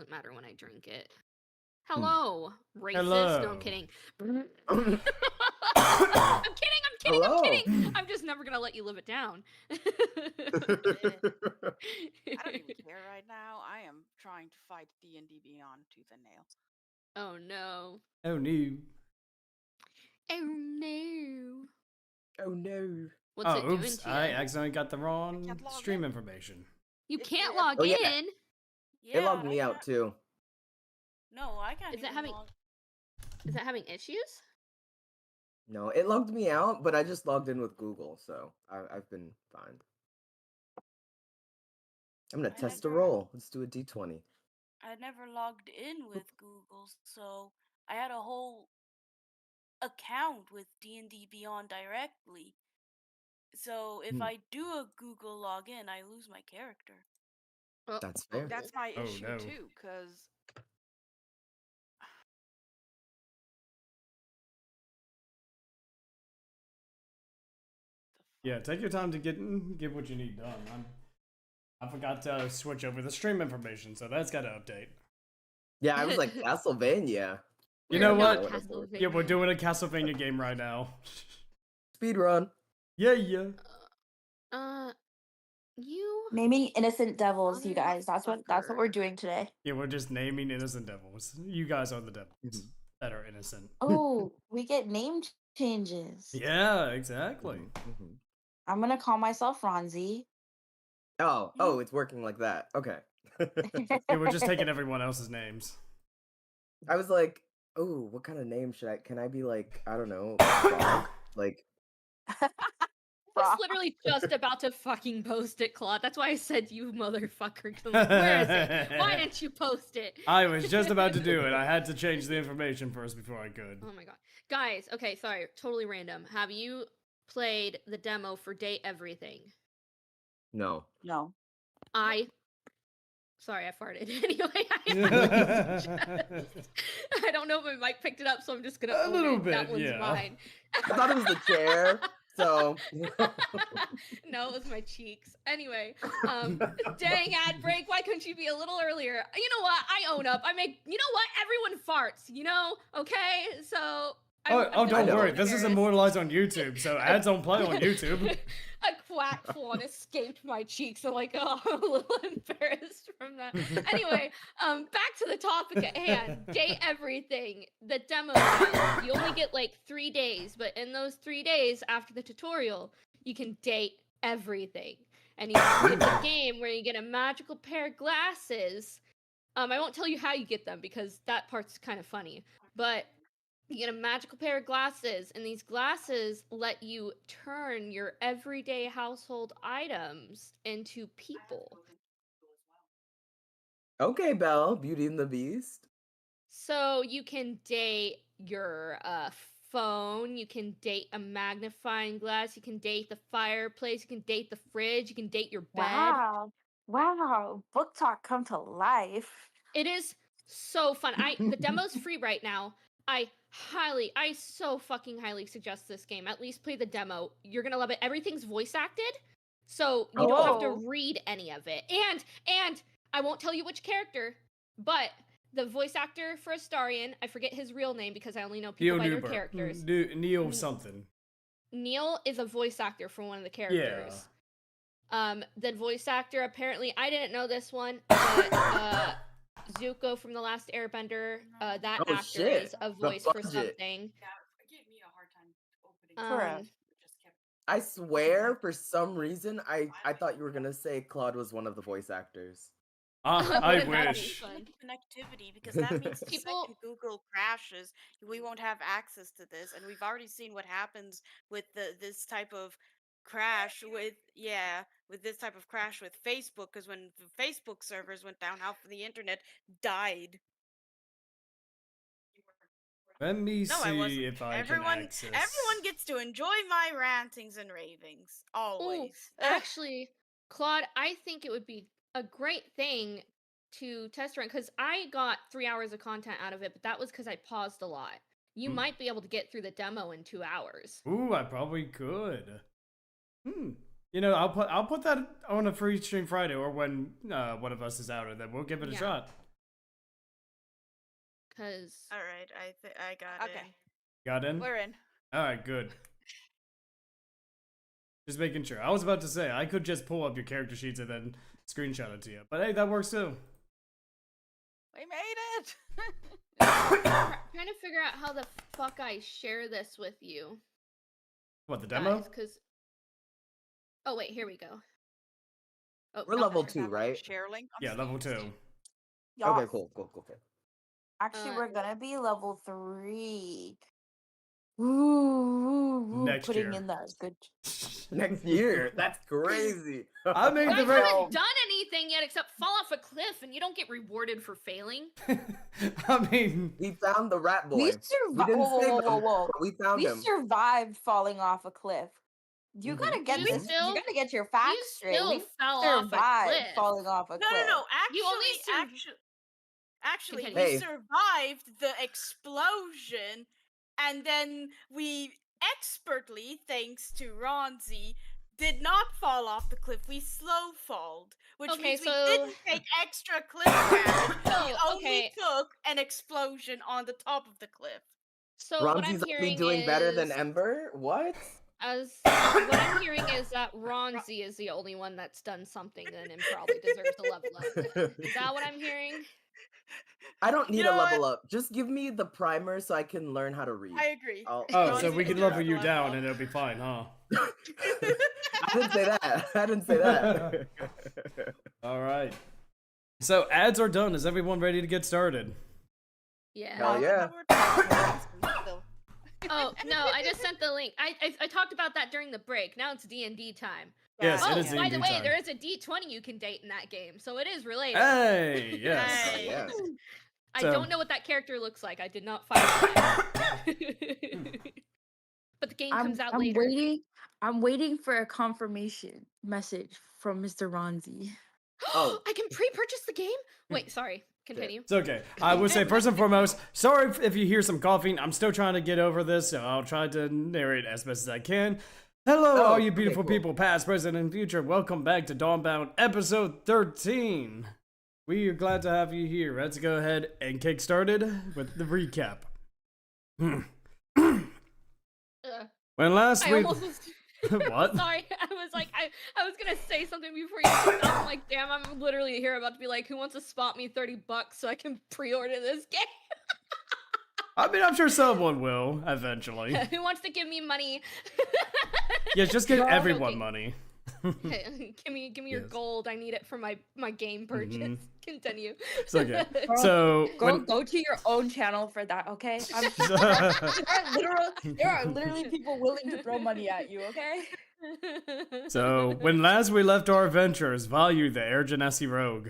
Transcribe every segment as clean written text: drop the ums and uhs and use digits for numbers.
doesn't matter when I drink it. Hello, racist. Hello. No, I'm kidding. I'm kidding. I'm just never gonna let you live it down. I don't even care right now. I am trying to fight D&D Beyond tooth and nail. Oh no. Oh no. Oh no. Oh no. What's it doing Oops, to you? I accidentally got the I wrong can't log stream in. information. You It- can't it- log Oh, yeah. in. It logged I me out can't- too. No, I can't Is it even having- log. Is that having issues? No, it logged me out, but I just logged in with Google, so I've been fine. I'm gonna I test a never- roll. Let's do a d20. I never logged in with Google, so I had a whole account with D&D Beyond directly. So if I do a Google login, I lose my character. Oh, That's fair. That's my Oh, issue no. too, because Yeah, take your time to get what you need done. I forgot to switch over the stream information, so that's got to update. Yeah, I was like Castlevania. You know We're not what? Castlevania. Yeah, we're doing a Castlevania game right now. Speed run. Yeah. You. Naming innocent devils, you guys. That's what Motherfucker. we're doing today. Yeah, we're just naming innocent devils. You guys are the devils Mhm. that are innocent. Oh, we get name changes. Yeah, exactly. Mhm. I'm gonna call myself Ronzi. Oh, it's working like that. Okay. Yeah, we're just taking everyone else's names. I was like, oh, what kind of name should I? Can I be like, I don't know, frog? Like, I was literally just about to fucking post it, Claude. That's why I said you motherfucker. 'Cause I'm like, where is it? Why didn't you post it? I was just about to do it. I had to change the information first before I could. Oh my god. Guys, okay, sorry, totally random. Have you played the demo for Date Everything? no. No. Sorry, I farted. Anyway, I don't know if my mic picked it up, so I'm just gonna A own little it. bit, That one's yeah. mine. I thought it was the chair, so. No, it was my cheeks. Anyway, dang ad break. Why couldn't you be a little earlier? You know what? I own up. You know what? Everyone farts, you know? Okay? So. Don't know. worry. This is immortalized on YouTube, so ads don't play on YouTube. A quack fawn escaped my cheeks. I'm like, oh, I'm a little embarrassed from that. Anyway, back to the topic at hand. Date Everything. The demo, you only get like 3 days, but in those 3 days after the tutorial, you can date everything. And it's a game where you get a magical pair of glasses. I won't tell you how you get them because that part's kind of funny. But you get a magical pair of glasses, and these glasses let you turn your everyday household items into people. Okay, Belle, Beauty and the Beast. So you can date your phone, you can date a magnifying glass, you can date the fireplace, you can date the fridge, you can date your bed. Wow. Book talk come to life. It is so fun. The demo's free right now. I so fucking highly suggest this game. At least play the demo. You're gonna love it. Everything's voice acted, so you don't have to Oh. read any of it. And I won't tell you which character, but the voice actor for Astarion, I forget his real name because I only know people by their characters. Neil something. Neil is a voice actor for one of the characters. The voice actor, apparently, I didn't know this one, but Zuko from The Last Airbender, that Oh, actor shit. is a The voice for budget. something. yeah, it gave me a hard time opening. Correct. Just kept I swear, for some reason, I thought you were gonna say Claude was one of the voice actors. I Wouldn't that be wish. fun? connectivity, because that means the People- second Google crashes, we won't have access to this, and we've already seen what happens with this type of crash with this type of crash with Facebook, because when the Facebook servers went down, half of the internet died. Let me No, I see wasn't. if I Everyone can access. everyone gets to enjoy my rantings and ravings Ooh, always. actually, Claude, I think it would be a great thing to test run because I got 3 hours of content out of it, but that was because I paused a lot. You might be able to get through the demo in 2 hours. Ooh, I probably could. You know, I'll put that on a free stream Friday or when one of us is out, and then we'll give it a Yeah. shot. Cause All right, I got Okay. it. Got in? We're in. Alright, good. Just making sure. I was about to say, I could just pull up your character sheets and then screenshot it to you. But hey, that works too. We made it. trying to figure out how the fuck I share this with you What, the demo? guys, cause oh wait, here we go. Oh, We're no, level that's 2, Have a right? Share link. Yeah, level 2. Y'all, Okay, cool. actually, Uh, we're gonna be level 3. Ooh, Next putting year. in that good. Next year. That's crazy. I made You the guys right. haven't done anything yet except fall off a cliff, and you don't get rewarded for failing. I mean, We found the rat boy. We We survived. didn't Whoa, save whoa, whoa, him, whoa! but we found We him. survived falling off a cliff. You Mhm. gotta get You this. still- You gotta get your You facts straight. still We fell off a survived cliff. falling off a No, cliff. no, no. You only Actually, Continue. we Hey. survived the explosion, and then we expertly, thanks to Ronzi, did not fall off the cliff. We slow falled, which Okay, means we so- didn't take extra cliff damage. We Oh, only okay. took an explosion on the top of the cliff. So what I'm Ronzi's only hearing doing is, better than Ember? What? what I'm hearing is that Ronzi is the only one that's done something then and probably deserves a level up. Is that what I'm hearing? I don't need know a level what? up. Just give me the primer so I can learn how to read. I agree. oh, Ronzi so we can deserves level a you level down up. and it'll be fine, huh? I didn't say that. I didn't say that. Alright. So, ads are done. Is everyone ready to get started? Yeah. Hell yeah. Oh no, I just sent the link. I talked about that during the break. Now it's D&D time. Yes, Oh, it is by the D&D way, time. there is a D20 you can date in that game, so it is related. Hey, yes. Hey. Yes. I So- don't know what that character looks like. I did not find it. But the game comes out later. I'm waiting for a confirmation message from Mr. Ronzi. Oh. I can pre-purchase the game? Wait, sorry. Continue. It's okay. I will say, first and foremost, sorry if you hear some coughing. I'm still trying to get over this, so I'll try to narrate as best as I can. Hello, Oh, all you okay, beautiful cool. people, past, present, and future. Welcome back to Dawnbound, episode 13. We are glad to have you here. Let's go ahead and kick started with the recap. When last I we... almost was... What? Sorry, I was like, I was gonna say something before you said that. I'm like, damn, I'm literally here about to be like, who wants to spot me $30 so I can pre-order this game? I mean, I'm sure someone will, eventually. Who wants to give me money? Yeah, just give I'm everyone joking. money. Hey, give me your Yes. gold. I need it for my game purchase. Mhm. Continue. It's okay. Girl, So, when... Go to your own channel for that, okay? There are literally people willing to throw money at you, okay? So, when last we left our adventures, Vayu, the Air Genasi rogue.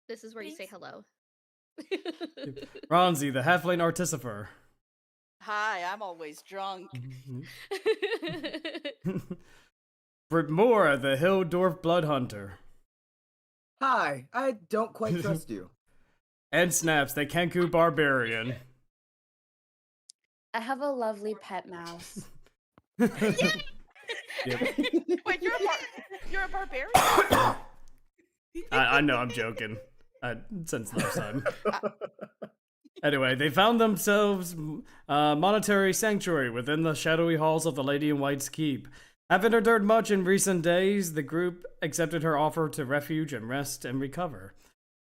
This is where you say hello. Ronzi, the Halfling Artificer. Hi, I'm always drunk. Brytmora, the Hill Dwarf Bloodhunter. Hi, I don't quite trust you. And Snaps, the Kenku Barbarian. I have a lovely pet mouse. Yep. Wait, you're a barbarian? I know, I'm joking. Since last time. Anyway, they found themselves monetary sanctuary within the shadowy halls of the Lady in White's keep. Having endured much in recent days, the group accepted her offer to refuge and rest and recover.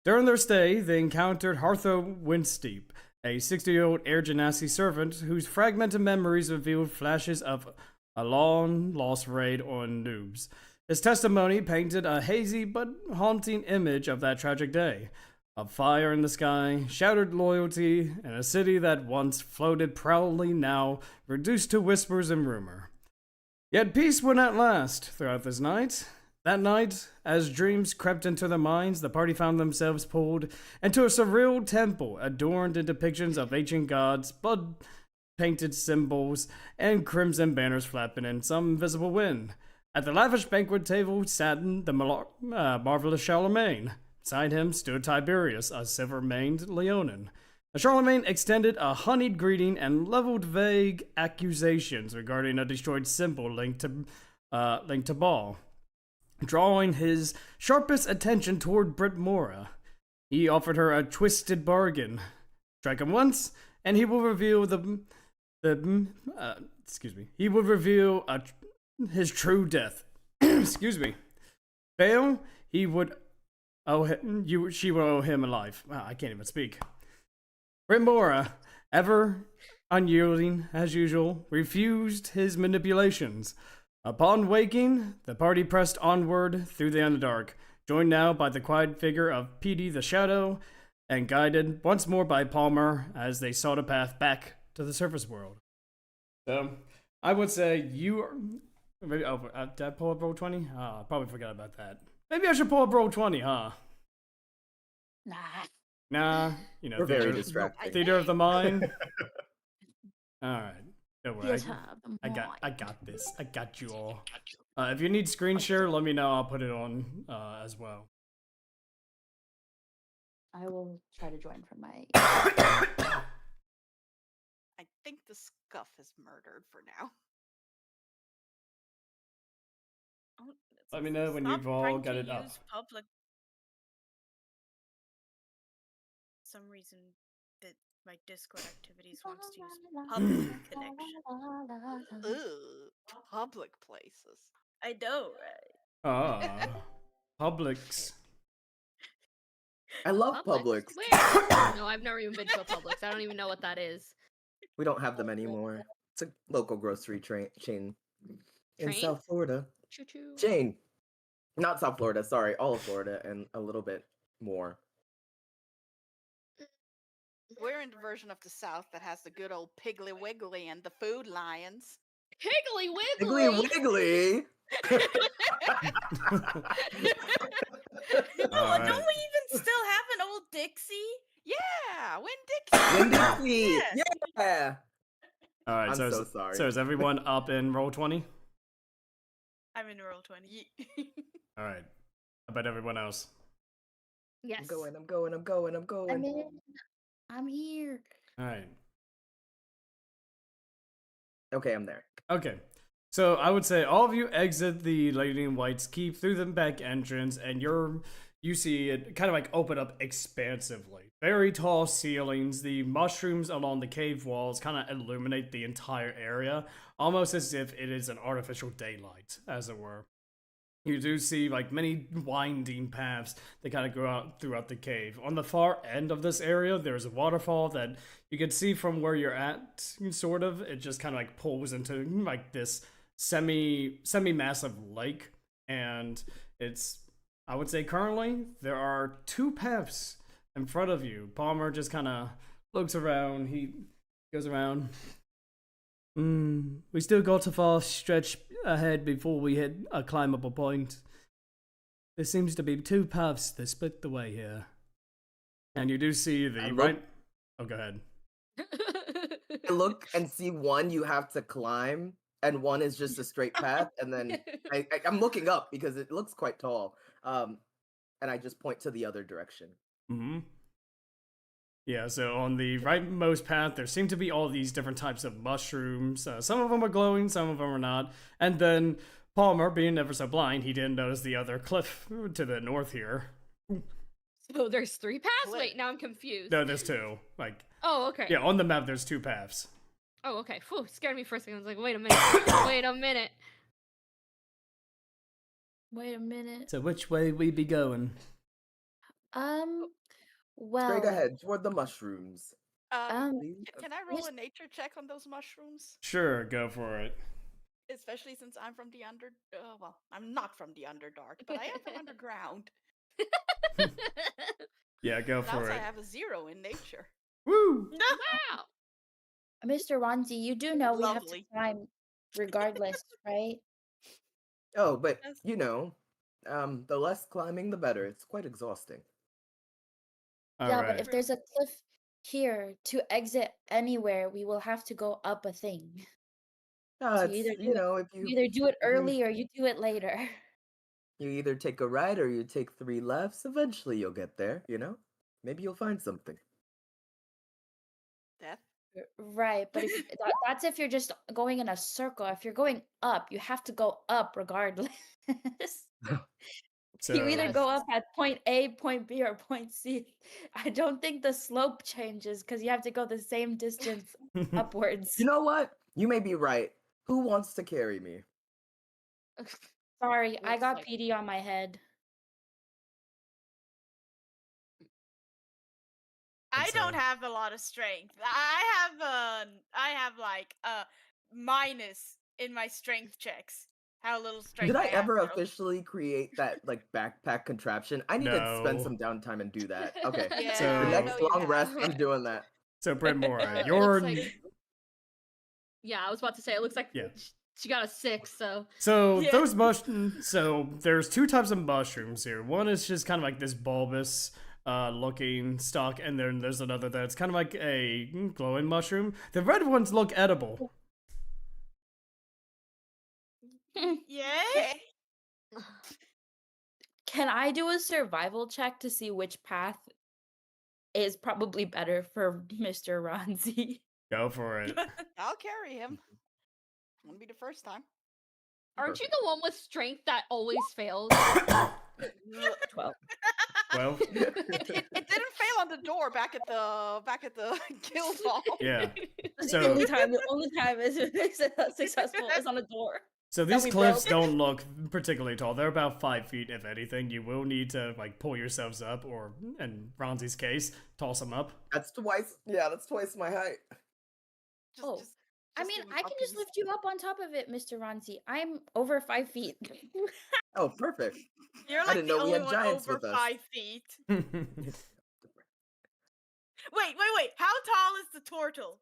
During their stay, they encountered Hartho Winsteep, a 60-year-old Air Genasi servant whose fragmented memories revealed flashes of a long-lost raid on noobs. His testimony painted a hazy but haunting image of that tragic day. A fire in the sky, shattered loyalty, and a city that once floated proudly now reduced to whispers and rumor. Yet peace would not last throughout this night. That night, as dreams crept into their minds, the party found themselves pulled into a surreal temple adorned in depictions of ancient gods, blood-painted symbols, and crimson banners flapping in some invisible wind. At the lavish banquet table sat the marvelous Charlemagne. Beside him stood Tiberius, a silver-maned Leonin. Charlemagne extended a honeyed greeting and leveled vague accusations regarding a destroyed symbol linked to Baal, drawing his sharpest attention toward Brytmora. He offered her a twisted bargain. Strike him once, and he will reveal he will reveal his true death. Excuse me. Fail, he would she will owe him a life. Wow, I can't even speak. Brytmora, ever unyielding as usual, refused his manipulations. Upon waking, the party pressed onward through the Underdark, joined now by the quiet figure of Petey the Shadow, and guided once more by Palmer as they sought a path back to the surface world. So, I would say you are... Maybe, did I pull up roll 20? I probably forgot about that. Maybe I should pull up roll 20, huh? Nah. Nah, you know, We're very distracted. theater of the mind. Alright. Don't worry. Yes, I got this. I got you all. If you need screen share, let me know. I'll put it on as well. I will try to join from my. I think the scuff is murdered for now. Oh, Let me know when stop you've all trying got to it up. use public. Some reason that my Discord activities wants to use public connection. Ugh, public places. I know, right? Publix. I love Publix. Where? No, I've never even been to a Publix. I don't even know what that is. We don't have them anymore. It's a local grocery chain in Train? South Florida. Choo choo. Chain. Not South Florida, sorry. All of Florida and a little bit more. We're in the version of the South that has the good old Piggly Wiggly and the Food Lions. Piggly Wiggly Wiggly! Wiggly! Alright. Don't we even still have an old Dixie? Yeah, Winn Dixie. Dixie! Yes. Yeah! Alright, I'm so, so sorry. So is everyone up in roll 20? I'm in roll 20. Alright. How about everyone else? Yes. I'm going. I'm in. I'm here. Alright. Okay, I'm there. Okay. So I would say all of you exit the Lady in White's Keep through the back entrance, and you see it kind of like open up expansively. Very tall ceilings, the mushrooms along the cave walls kind of illuminate the entire area, almost as if it is an artificial daylight, as it were. You do see like many winding paths that kind of go out throughout the cave. On the far end of this area, there's a waterfall that you can see from where you're at, sort of. It just kind of like pulls into like this semi-massive lake, and it's, I would say currently there are two paths in front of you. Palmer just kind of looks around. He goes around. We still got a far stretch ahead before we hit a climbable point. There seems to be two paths that split the way here. And you do see the right... Oh, go ahead. I look and see one you have to climb, and one is just a straight path, and then I'm looking up because it looks quite tall. And I just point to the other direction. Mm-hmm. Yeah, so on the rightmost path, there seem to be all these different types of mushrooms. Some of them are glowing, some of them are not. And then Palmer, being ever so blind, he didn't notice the other cliff to the north here. So there's three paths? Wait, now I'm confused. No, there's two. Like, oh, okay. Yeah, on the map, there's two paths. Oh, okay. Phew, scared me for a second. I was like, wait a minute. Wait a minute. Wait a minute. So which way we be going? Well. Straight ahead toward the mushrooms. Can I roll a nature check on those mushrooms? Sure, go for it. Especially since I'm from the well, I'm not from the Underdark, but I am from underground. Yeah, go for Also, it. I have a 0 in nature. Woo! Wow. Mr. Ronzi, you do know we have to Lovely. climb regardless, right? Oh, but you know, the less climbing, the better. It's quite exhausting. Yeah, but if there's a cliff here to exit anywhere, we will have to go up a thing. So you either do it early or you do it later. You either take a right or you take 3 lefts. Eventually you'll get there, you know? Maybe you'll find something. Death? Right, but if that's if you're just going in a circle. If you're going up, you have to go up regardless. So You either go up at point A, point B, or point C. I don't think the slope changes because you have to go the same distance upwards. You know what? You may be right. Who wants to carry me? Sorry, I Looks got like- PD on my head. I It's, don't have a lot of strength. I have like a minus in my strength checks. How little strength Did I have, ever though. officially create that like backpack contraption? I need to spend No. some downtime and do that. Okay. Yeah, So- The I next know you long rest, have. I'm doing that. So Brytmora, it you're looks like- Yeah, I was about to say it looks like Yeah. she got a 6, so So Yeah. those so there's two types of mushrooms here. One is just kind of like this bulbous looking stalk, and then there's another that's kind of like a glowing mushroom. The red ones look edible. Yeah. Can I do a survival check to see which path is probably better for Mr. Ronzi? Go for it. I'll carry him. Won't be the first time. aren't you the one with strength that always fails? 12. Well, It didn't fail on the door back at the guild hall. yeah. The So- only time is successful is on a door. So That these we cliffs broke. don't look particularly tall. They're about 5 feet, if anything. You will need to like pull yourselves up, or in Ronzi's case, toss them up. That's twice. Yeah, that's twice my height. Oh. I mean, give him I can just uppies. lift you up on top of it, Mr. Ronzi. I'm over 5 feet. Oh, perfect. You're I like didn't the know we only had one giants over with us. 5 feet. Wait. How tall is the turtle?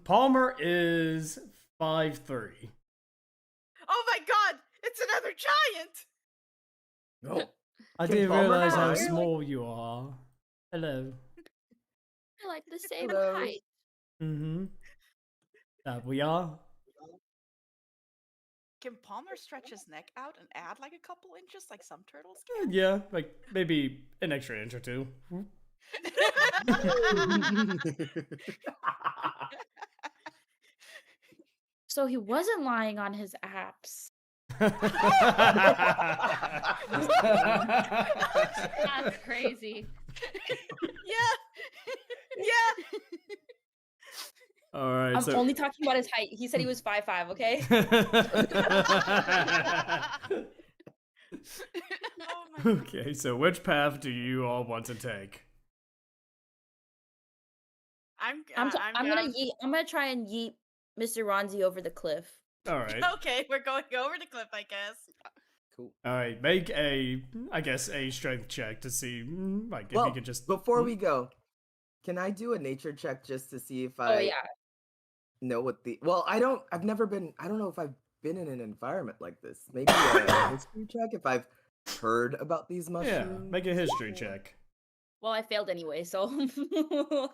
Palmer is 5'3". Oh my god! It's another giant! No. I Can didn't Palmer realize how fly? small you are. Hello. We're like the same Hello. height. Mm-hmm. We are. Can Palmer stretch his neck out and add like a couple inches, like some turtles can? Yeah, like maybe an extra inch or two. So he wasn't lying on his apps. That's crazy. Yeah. All right. I'm so... only talking about his height. He said he was 5'5", okay? Oh my god. Okay, so which path do you all want to take? I'm gonna try and yeet Mr. Ronzi over the cliff. All right. Okay, we're going over the cliff, I guess. Cool. All right, make a strength check to see, like, if Well, you could just. before we go, can I do a nature check just to see if I Oh yeah. know what the? Well, I don't know if I've been in an environment like this. Maybe a history check if I've heard about these mushrooms. Yeah, make a history check. Well, I failed anyway, so.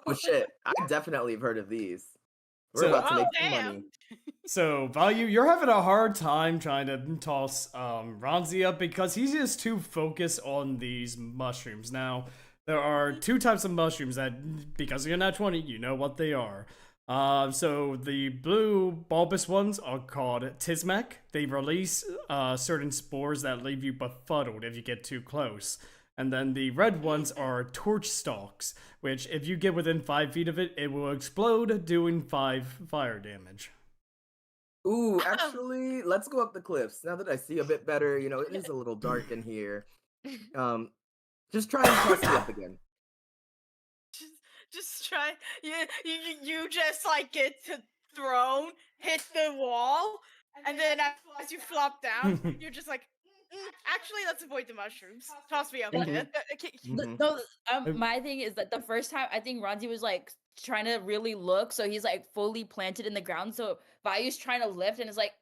Oh shit! I definitely have heard of these. We're So- about to Oh, make some damn. money. So, Vayu, you're having a hard time trying to toss Ronzi up because he's just too focused on these mushrooms. Now, there are two types of mushrooms that, because you're not 20, you know what they are. So the blue bulbous ones are called Tismac. They release certain spores that leave you befuddled if you get too close. And then the red ones are torch stalks, which if you get within 5 feet of it, it will explode, doing 5 fire damage. Ooh, actually, let's go up the cliffs. Now that I see a bit better, you know, it is a little dark in here. Just try and toss me up again. Just try. You just like get thrown, hit the wall, and then as you flop down, you're just like, actually, let's avoid the mushrooms. Toss me up Mhm. again. Mhm. No, my thing is that the first time I think Ronzi was like trying to really look, so he's like fully planted in the ground. So Vayu's trying to lift and it's like,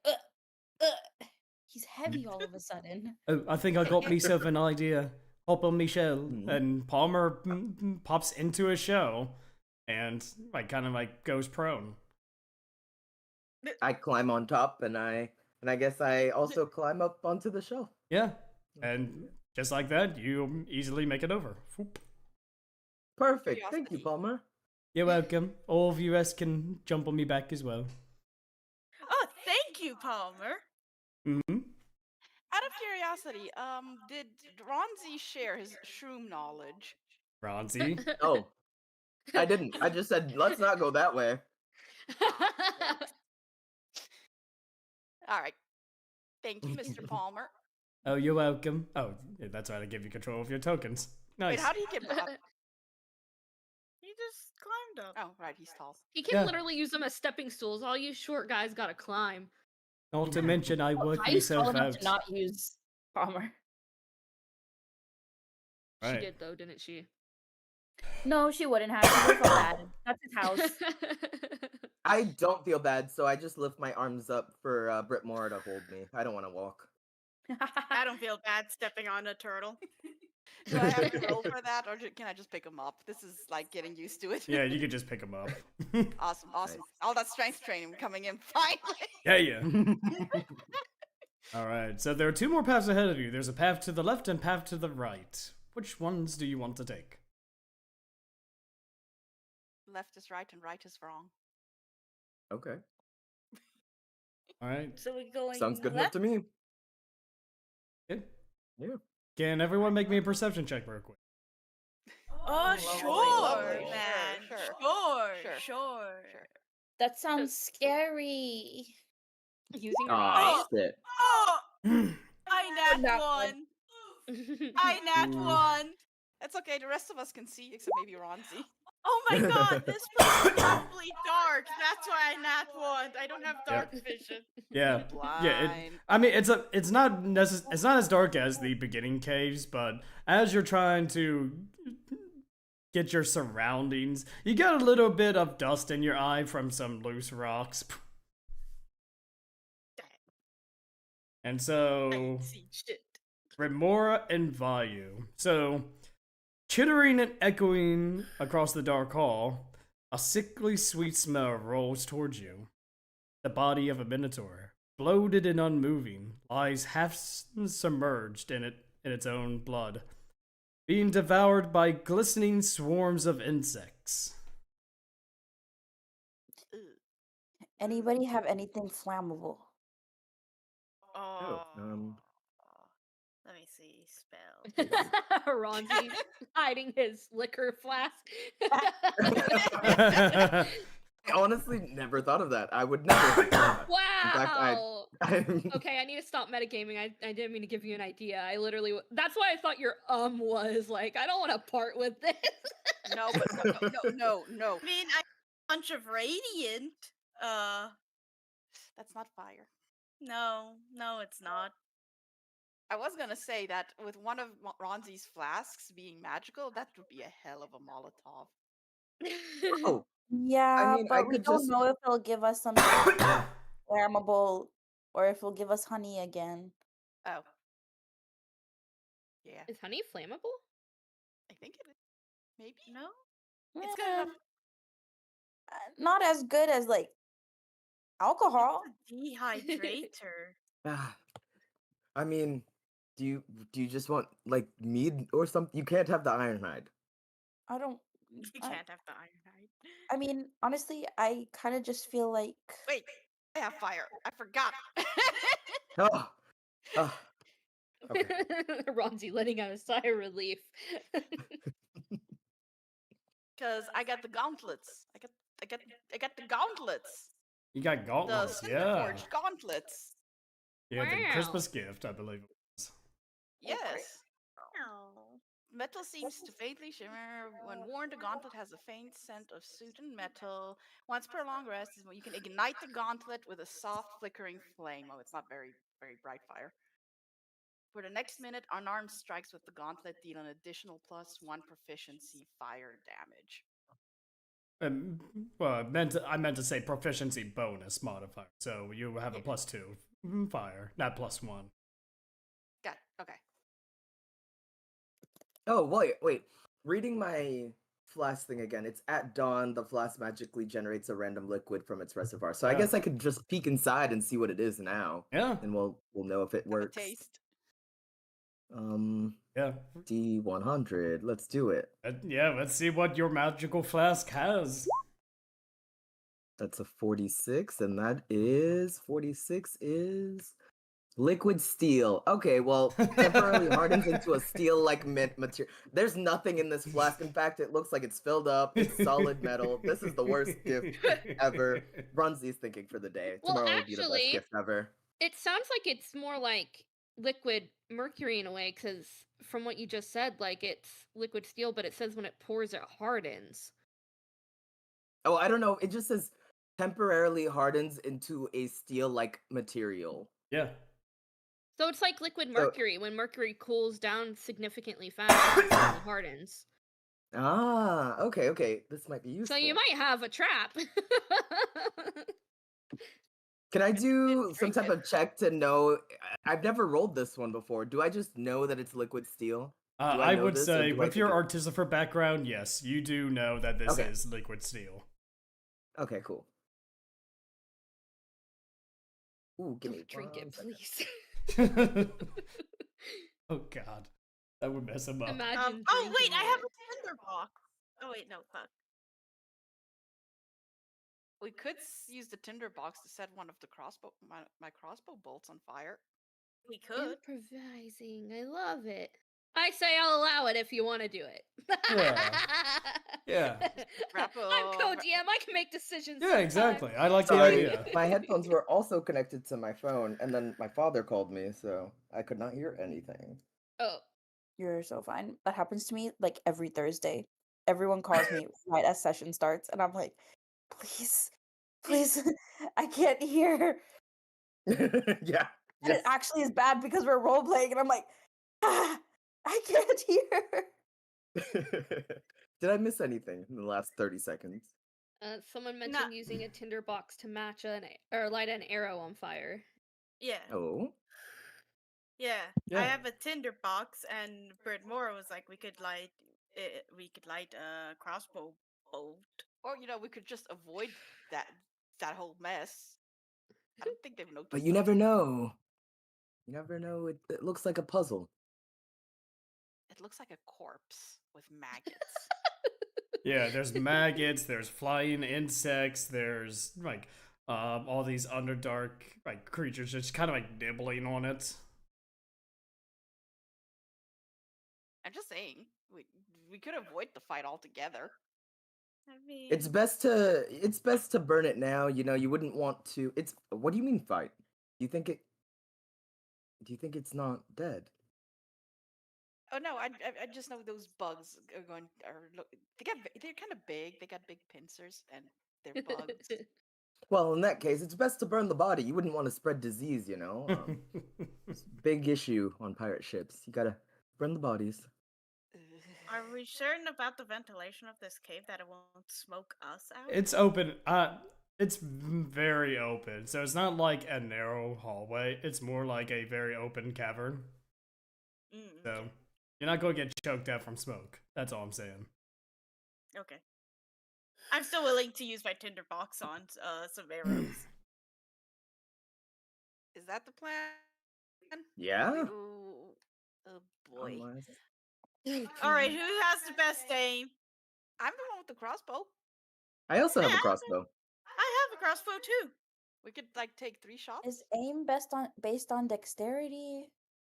he's heavy all of a sudden. Oh, I think I got myself an idea. Hop on Michelle, Mhm. and Palmer pops into a shell, and like kind of like goes prone. I climb on top, and I guess I also climb up onto the shelf. Yeah, and just like that, you easily make it over. Whoop. Perfect. Thank you, Curiosity. Palmer. You're welcome. All of you rest can jump on me back as well. Oh, thank you, Palmer. Hmm. Out of curiosity, did Ronzi share his shroom knowledge? Ronzi? Oh, I didn't. I just said, let's not go that way. All right. Thank you, Mr. Palmer. Oh, you're welcome. Oh, yeah, that's right. I gave you control of your tokens. Nice. Wait, how do you get up? He just climbed up. Oh, right, he's tall. He can literally use them as stepping stools. All you short guys gotta climb. Not to mention, I work I used tall myself enough out. to not use Palmer. She Right. did though, didn't she? No, she wouldn't have. She would feel bad. That's his house. I don't feel bad, so I just lift my arms up for Brytmora to hold me. I don't want to walk. I don't feel bad stepping on a turtle. Do I have to roll for that, or can I just pick him up? This is like getting used to it. Yeah, you could just pick him up. Awesome. Nice. All that strength training coming in finally. Yeah. All right, so there are 2 more paths ahead of you. There's a path to the left and path to the right. Which ones do you want to take? Left is right and right is wrong. Okay. All right. So we're going Sounds good left? enough to me. Good. Yeah. Can everyone make me a perception check real quick? Oh, Lovely, sure, man. Sure. That sounds scary. Using your Oh, eyes. shit. Oh, I Nat one. Ooh. I nat Ooh. one. It's okay. The rest of us can see, except maybe Ronzi. Oh my god, this place is awfully dark. That's why I nat one. I don't have dark vision. Yeah. Yeah, Blind. I mean, it's not it's not as dark as the beginning caves, but as you're trying to get your surroundings, you get a little bit of dust in your eye from some loose rocks. And I so, ain't seen shit. Brytmora and Vayu. So, chittering and echoing across the dark hall, a sickly sweet smell rolls towards you. The body of a minotaur, bloated and unmoving, lies half submerged in its own blood, being devoured by glistening swarms of insects. Anybody have anything flammable? Oh. um. Let me see. Spell. Ronzi hiding his liquor flask. I honestly never thought of that. I would never have done that. Wow. In fact, Okay, I need to stop metagaming. I didn't mean to give you an idea. I literally that's why I thought your was like I don't want to part with this. No, but no. I mean, I bunch of radiant. That's not fire. No, it's not. I was gonna say that with one of Ronzi's flasks being magical, that would be a hell of a Molotov. oh, Yeah, mean, I but we could don't just- know if it'll give us something flammable or if it'll give us honey again. Oh. Yeah, Is honey flammable? I think it is. Maybe. No, It's good Eh, enough. Not as good as like alcohol. it's a dehydrator. ah, I mean, do you just want like mead or something? You can't have the ironhide. I don't. You I, can't have the ironhide. I mean, honestly, I kind of just feel like. Wait, I have fire. I forgot. Oh, oh. Okay. Ronzi letting out a sigh of relief. Because I got the gauntlets. I got the gauntlets. You got The gauntlets, yeah. Cinderforged gauntlets. Yeah, the Wow. Christmas gift, I believe it was. Yes. Oh. Metal seems to faintly shimmer. When worn, the gauntlet has a faint scent of soot and metal. Once per long rest, you can ignite the gauntlet with a soft, flickering flame. Oh, it's not very, very bright fire. For the next minute, unarmed strikes with the gauntlet deal an additional +1 proficiency fire damage. Well, I meant to say proficiency bonus modifier. So you have a +2 fire, not +1. Got it. Okay. Oh, wait. Reading my flask thing again. It's at dawn. The flask magically generates a random liquid from its reservoir. So I Yeah. guess I could just peek inside and see what it is now, Yeah, and we'll know if it Have a works. taste. yeah, D100. Let's do it. yeah. Let's see what your magical flask has. That's a 46, and that is 46 is Liquid steel. Okay, well, temporarily hardens into a steel-like mint material. There's nothing in this flask. In fact, it looks like it's filled up. It's solid metal. This is the worst gift ever. Ronzi's thinking for the day. Well, Tomorrow will be the best actually, gift ever. it sounds like it's more like liquid mercury in a way, because from what you just said, like it's liquid steel, but it says when it pours, it hardens. Oh, I don't know. It just says temporarily hardens into a steel-like material. Yeah. So it's like liquid So- mercury. When mercury cools down significantly fast, it suddenly hardens. Ah, okay. This might be useful. So you might have a trap. Can I do It's some type trinket. of check to know? I've never rolled this one before. Do I just know that it's liquid steel? Do I know would this, or say, do I with think your it- Artificer background, yes, you do know that this Okay. is liquid steel. Okay, cool. Ooh, give me Don't drink it, 1 second. please. Oh god, that would mess him up. Imagine. Oh wait, drinking I have it. a tinderbox. Oh wait, no, fuck. We could use the tinderbox to set one of the my crossbow bolts on fire. We could. Improvising. I love it. I say I'll allow it if you want to do it. Yeah. I'm co-DM. I can make decisions. Yeah, sometimes. exactly. I like the Sorry, idea. my headphones were also connected to my phone, and then my father called me, so I could not hear anything. Oh. You're so fine. That happens to me like every Thursday. Everyone calls me right as session starts, and I'm like, please, I can't hear. Yeah. And it actually is bad because we're role playing, and I'm like, I can't hear. Did I miss anything in the last 30 seconds? Someone mentioned using a tinderbox to match or light an arrow on fire. Yeah. Oh. Yeah. Yeah. I have a tinderbox, and Brytmora was like, we could light a crossbow bolt. Or we could just avoid that whole mess. I don't think they've noticed. But you never know. You never know. It looks like a puzzle. It looks like a corpse with maggots. Yeah, there's maggots, there's flying insects, there's like all these underdark like creatures just kind of like nibbling on it. I'm just saying, we could avoid the fight altogether. I mean, It's best to burn it now. You wouldn't want to. What do you mean fight? Do you think it's not dead? Oh no, I just know those bugs they're kind of big. They got big pincers and they're bugs. Well, in that case, it's best to burn the body. You wouldn't want to spread disease, It's a big issue on pirate ships. You gotta burn the bodies. are we certain about the ventilation of this cave that it won't smoke us out? It's open. It's very open. So it's not like a narrow hallway. It's more like a very open cavern. So you're not going to get choked out from smoke. That's all I'm saying. Okay. I'm still willing to use my tinderbox on some arrows. Is that the plan? Yeah. Oh boy. All right, who has the best aim? I'm the one with the crossbow. I also have Yeah, a crossbow. I have a crossbow too. We could take 3 shots. Is aim based on dexterity?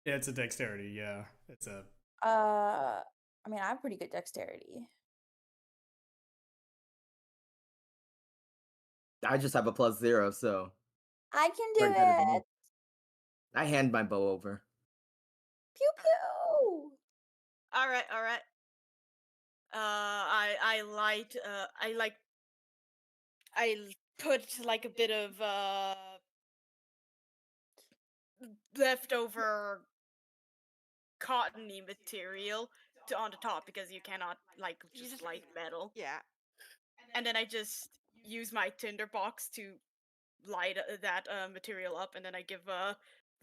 Yeah, it's a dexterity. Yeah, it's a. I mean, I have pretty good dexterity. I just have a +0, so I can do you're better than me. it. I hand my bow over. Pew pew. All right. I put like a bit of leftover cottony material on the top because you cannot just light metal. Yeah. And then I just use my tinderbox to light that material up, and then I give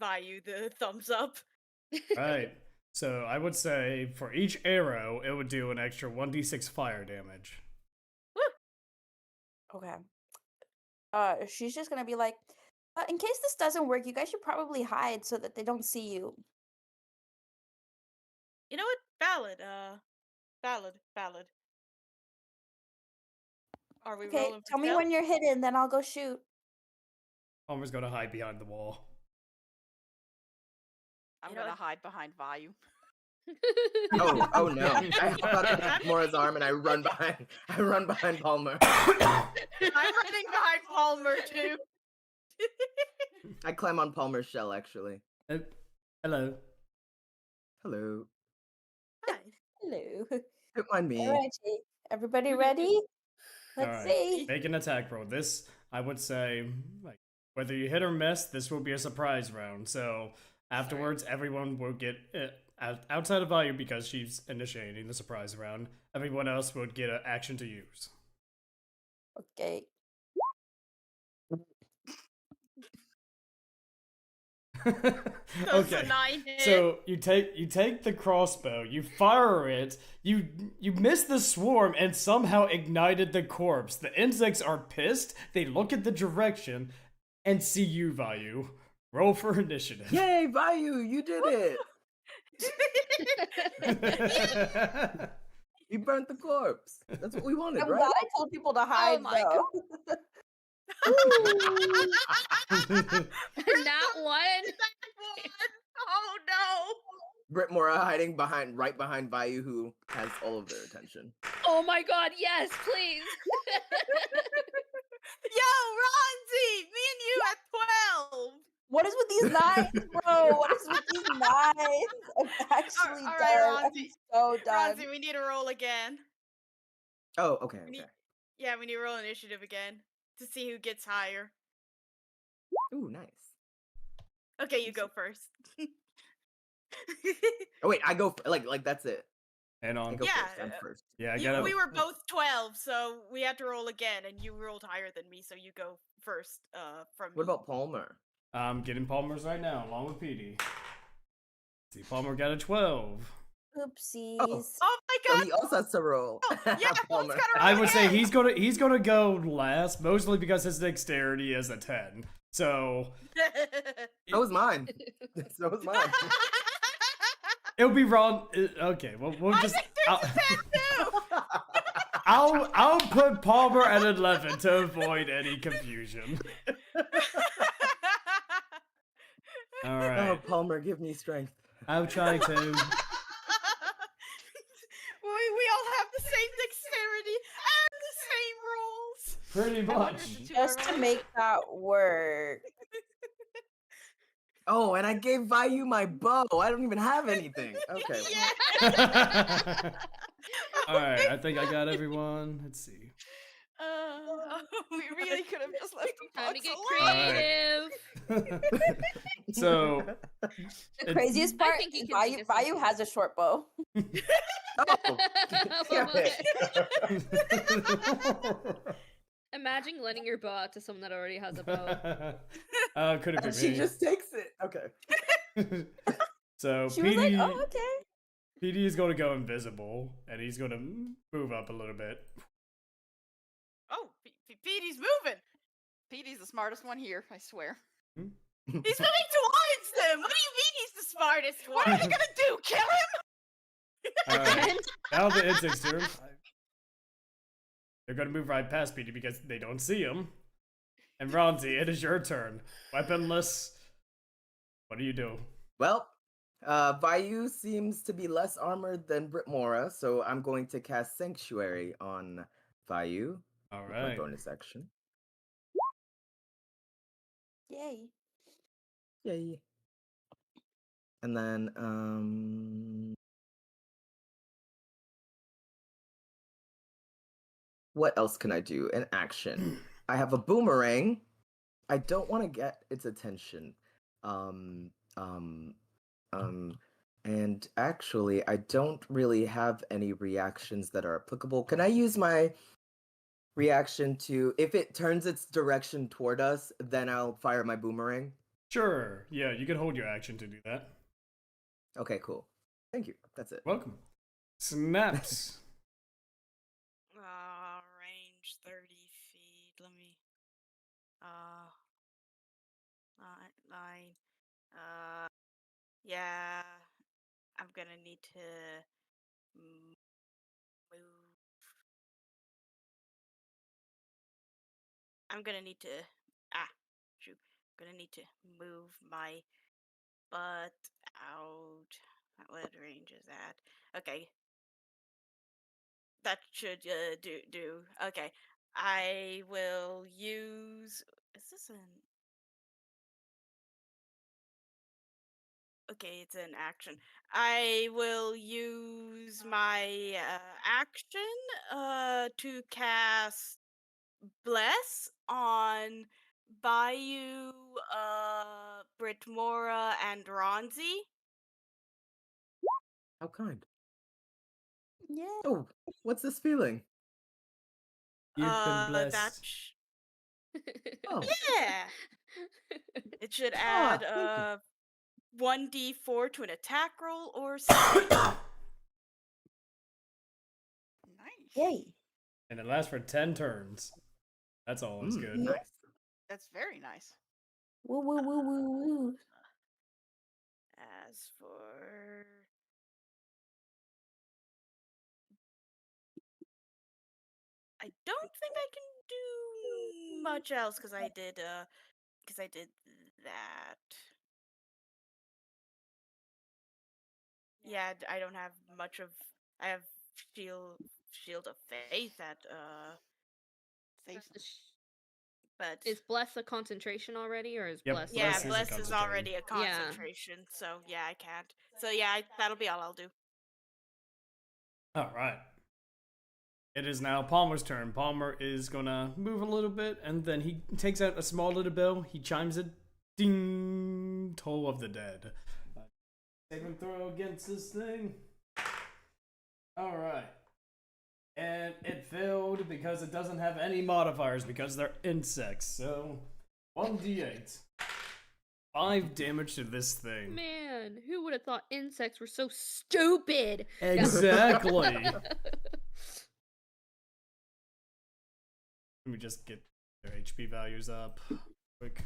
Vayu the thumbs up. Right. So I would say for each arrow, it would do an extra 1d6 fire damage. Okay. She's just gonna be like, in case this doesn't work, you guys should probably hide so that they don't see you. You know what? Valid. Are we Okay, rolling for tell me stealth? when you're hidden, then I'll go shoot. Homer's going to hide behind the wall. I'm gonna hide behind Vayu. Oh no! I about to hit Mora's arm and I run behind Palmer. I'm running behind Palmer too. I climb on Palmer's shell actually. Hello. Hello. Hi. Hello. Don't mind me. All right, everybody ready? Let's see. Make an attack roll. This, I would say, like, whether you hit or miss, this will be a surprise round. So afterwards, everyone will get it outside of Vayu because she's initiating the surprise round. Everyone else would get an action to use. Okay. Okay, so you take the crossbow, you fire it, you miss the swarm and somehow ignited the corpse. The insects are pissed. They look at the direction and see you, Vayu. Roll for initiative. Yay, Vayu, you did it! You burnt the corpse. That's what we wanted, I'm right? glad I told people to hide, though. Not one. Oh no! Brytmora hiding right behind Vayu, who has all of their attention. Oh my god, yes, please. Yo, Ronzi! Me and you at 12! What is with these knives, bro? What is with these knives? I'm actually All done. right, I'm so done. Ronzi, we need to roll again. Oh, okay, okay. We need to roll initiative again to see who gets higher. Ooh, nice. Okay, you go first. Oh wait, I go like that's it. And on. I go Yeah, first. I'm first. Yeah, we were both 12, so we had to roll again, and you rolled higher than me, so you go first. From What about Palmer? I'm getting Palmer's right now, along with Petey. See, Palmer got a 12. Oopsies. Oh my So god! he also has to roll. Yeah, Palmer. I would say he's gonna go last, mostly because his dexterity is a 10. So So was mine. So was mine. it'll be wrong. Okay, well we'll just. I'll I'll put Palmer at 11 to avoid any confusion. All right. Oh, Palmer, give me strength. I'll try to. We all have the same dexterity and the same rolls. Pretty much. Just to make that work. Oh, and I gave Vayu my bow. I don't even have anything. Okay. Yeah. All right, I think I got everyone. Let's see. We really could have just left the Time to box get alone. creative. So The craziest part think you is can think of Vayu has a short bow. Oh, damn it. Imagine lending your bow out to someone that already has a bow. Could it be And me? she just takes it. Okay. So She was like, PD, oh, okay. PD is going to go invisible, and he's going to move up a little bit. Oh, Petey's moving. Petey's the smartest one here, I swear. He's moving towards them. What do you mean he's the smartest one? What are they gonna do? Kill him? All right. Now the insect's turn. They're going to move right past PD because they don't see him. And Ronzi, it is your turn. Weaponless. What do you do? Well, Vayu seems to be less armored than Brytmora, so I'm going to cast Sanctuary on Vayu. All with my right. bonus action. Yay. Yay. And then, what else can I do? An action. I have a boomerang. I don't want to get its attention. And actually, I don't really have any reactions that are applicable. Can I use my reaction to, if it turns its direction toward us, then I'll fire my boomerang? Sure. Yeah, you can hold your action to do that. Okay, cool. Thank you. That's it. Welcome. Snaps. Range 30 feet. Let me. 9. Yeah. I'm gonna need to move. I'm gonna need to. Shoot. I'm gonna need to move my butt out. What range is that? Okay. That should do. Okay. I will use. Is this an? Okay, it's an action. I will use my action to cast Bless on Vayu, Brytmora, and Ronzi. How kind. Yeah. Oh, what's this feeling? You've been blessed. Oh, Yeah. It should Ah, add thank you. 1d4 to an attack roll or something. Nice. Yay. And it lasts for 10 turns. That's always good. Yeah. Nice. That's very nice. Woo woo woo woo woo. As for I don't think I can do much else because I did that. Yeah, I don't have much of. I have shield of faith at Save That's the some. but Is Bless a concentration already, or is Yep, Bless? yeah, Bless is a bless is concentration. already a Yeah. concentration. So yeah, I can't. So yeah, that'll be all I'll do. Alright. It is now Palmer's turn. Palmer is gonna move a little bit, and then he takes out a small little bell. He chimes it. Ding! Toll of the Dead. Saving throw against this thing. Alright. And it failed because it doesn't have any modifiers because they're insects. So, 1d8. 5 damage to this thing. Man, who would have thought insects were so stupid? Exactly. Let me just get their HP values up quick.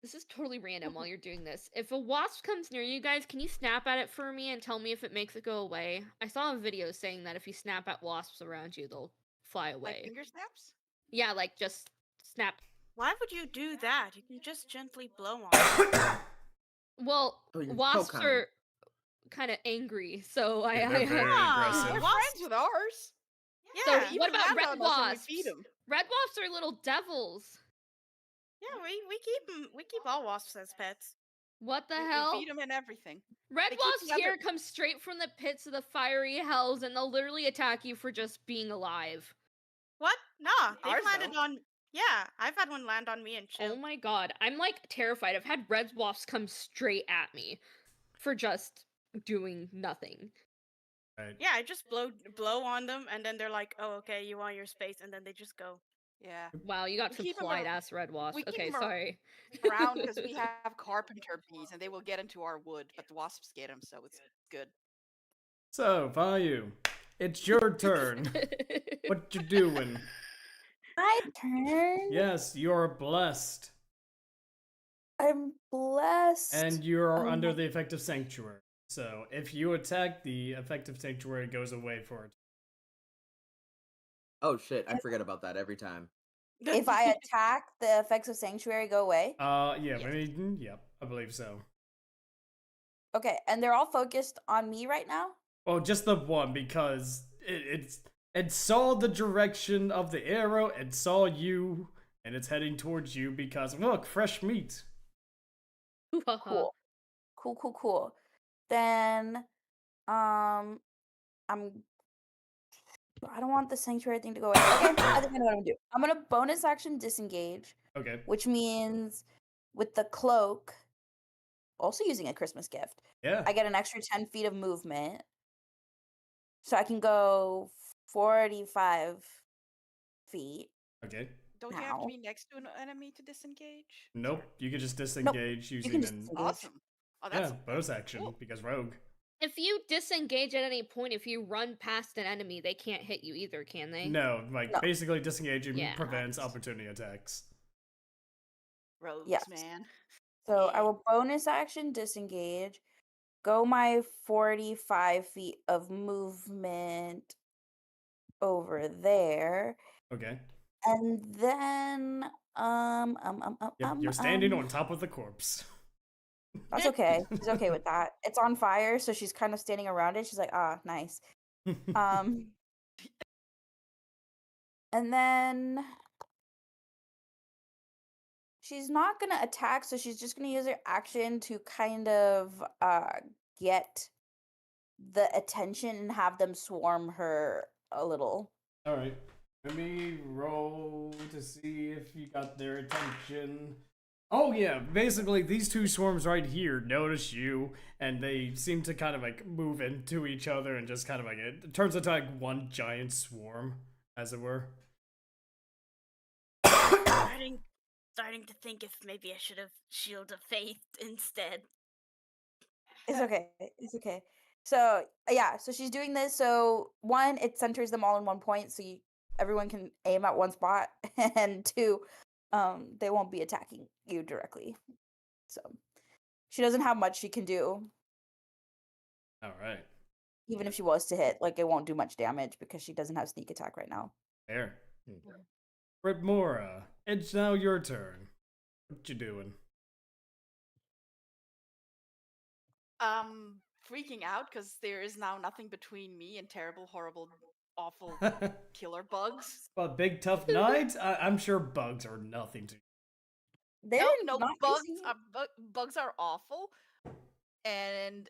This is totally random while you're doing this. If a wasp comes near you guys, can you snap at it for me and tell me if it makes it go away? I saw a video saying that if you snap at wasps around you, they'll fly away. Like finger snaps? Yeah, like just snap. Why would you do that? You can just gently blow on it. Well, Oh, you're so wasps kind. are kind of angry, so Yeah, I they're very aggressive. They're Wasps- friends with ours. So Yeah, even what about land red on us when we wasps? feed 'em. Red wasps are little devils. yeah, we keep all wasps as pets. What the We hell? feed them and everything. Red They keep wasps the other- here come straight from the pits of the fiery hells, and they'll literally attack you for just being alive. What? Nah, they've Ours landed don't. on. Yeah, I've had one land on me and chill. Oh my god, I'm like terrified. I've had red wasps come straight at me for just doing nothing. Right. Yeah, I just blow on them, and then they're like, "Oh, okay, you want your space," and then they just go. Yeah. Wow, you got We some keep 'em polite ass red wasps. we keep Okay, 'em ar- sorry. around because we have carpenter bees and they will get into our wood, but the wasps get them, so it's good. So, Vayu, it's your turn. What you doing? My turn. Yes, you're blessed. I'm blessed. And you're Oh under my- the effective sanctuary. So, if you attack, the effective sanctuary goes away for it. Oh shit, I forget about that every time. If I attack, the effects of sanctuary go away. Yeah, Yes. maybe, yep, I believe so. Okay, and they're all focused on me right now. Well, just the one, because it saw the direction of the arrow, it saw you, and it's heading towards you because, look, fresh meat. Cool. Cool. Then, I don't want the sanctuary thing to go away. Okay, I think I know what I'm gonna do. I'm gonna bonus action disengage, Okay. which means with the cloak, also using a Christmas gift, Yeah. I get an extra 10 feet of movement. So I can go 45 feet. Okay. Don't you have to Now. be next to an enemy to disengage? Nope, you can just disengage You using can just an disengage. Awesome. Oh, that's yeah, bonus action cool. because rogue. If you disengage at any point, if you run past an enemy, they can't hit you either, can they? No, like No. basically disengaging Yeah. prevents opportunity attacks. rogues, Yes. man. So I will bonus action disengage, go my 45 feet of movement over there, Okay. and then Yep, you're standing on top of the corpse. That's okay. She's okay with that. It's on fire, so she's kind of standing around it. She's like, ah, nice. And then she's not gonna attack, so she's just gonna use her action to kind of get the attention and have them swarm her a little. All right. Let me roll to see if you got their attention. Oh yeah, basically these two swarms right here notice you, and they seem to kind of like move into each other and just kind of like it turns into like one giant swarm, as it were. Starting to think if maybe I should have Shield of Faith instead. It's okay. It's okay. So yeah, so she's doing this. So one, it centers them all in one point, so everyone can aim at one spot, and two, they won't be attacking you directly. So she doesn't have much she can do. All right. Even if she was to hit, like it won't do much damage because she doesn't have sneak attack right now. Fair. Brytmora, it's now your turn. What you doing? Freaking out because there is now nothing between me and terrible, horrible, awful killer bugs. But big tough knight? I'm sure bugs are nothing to. They're No, not bugs. easy. Bugs are awful and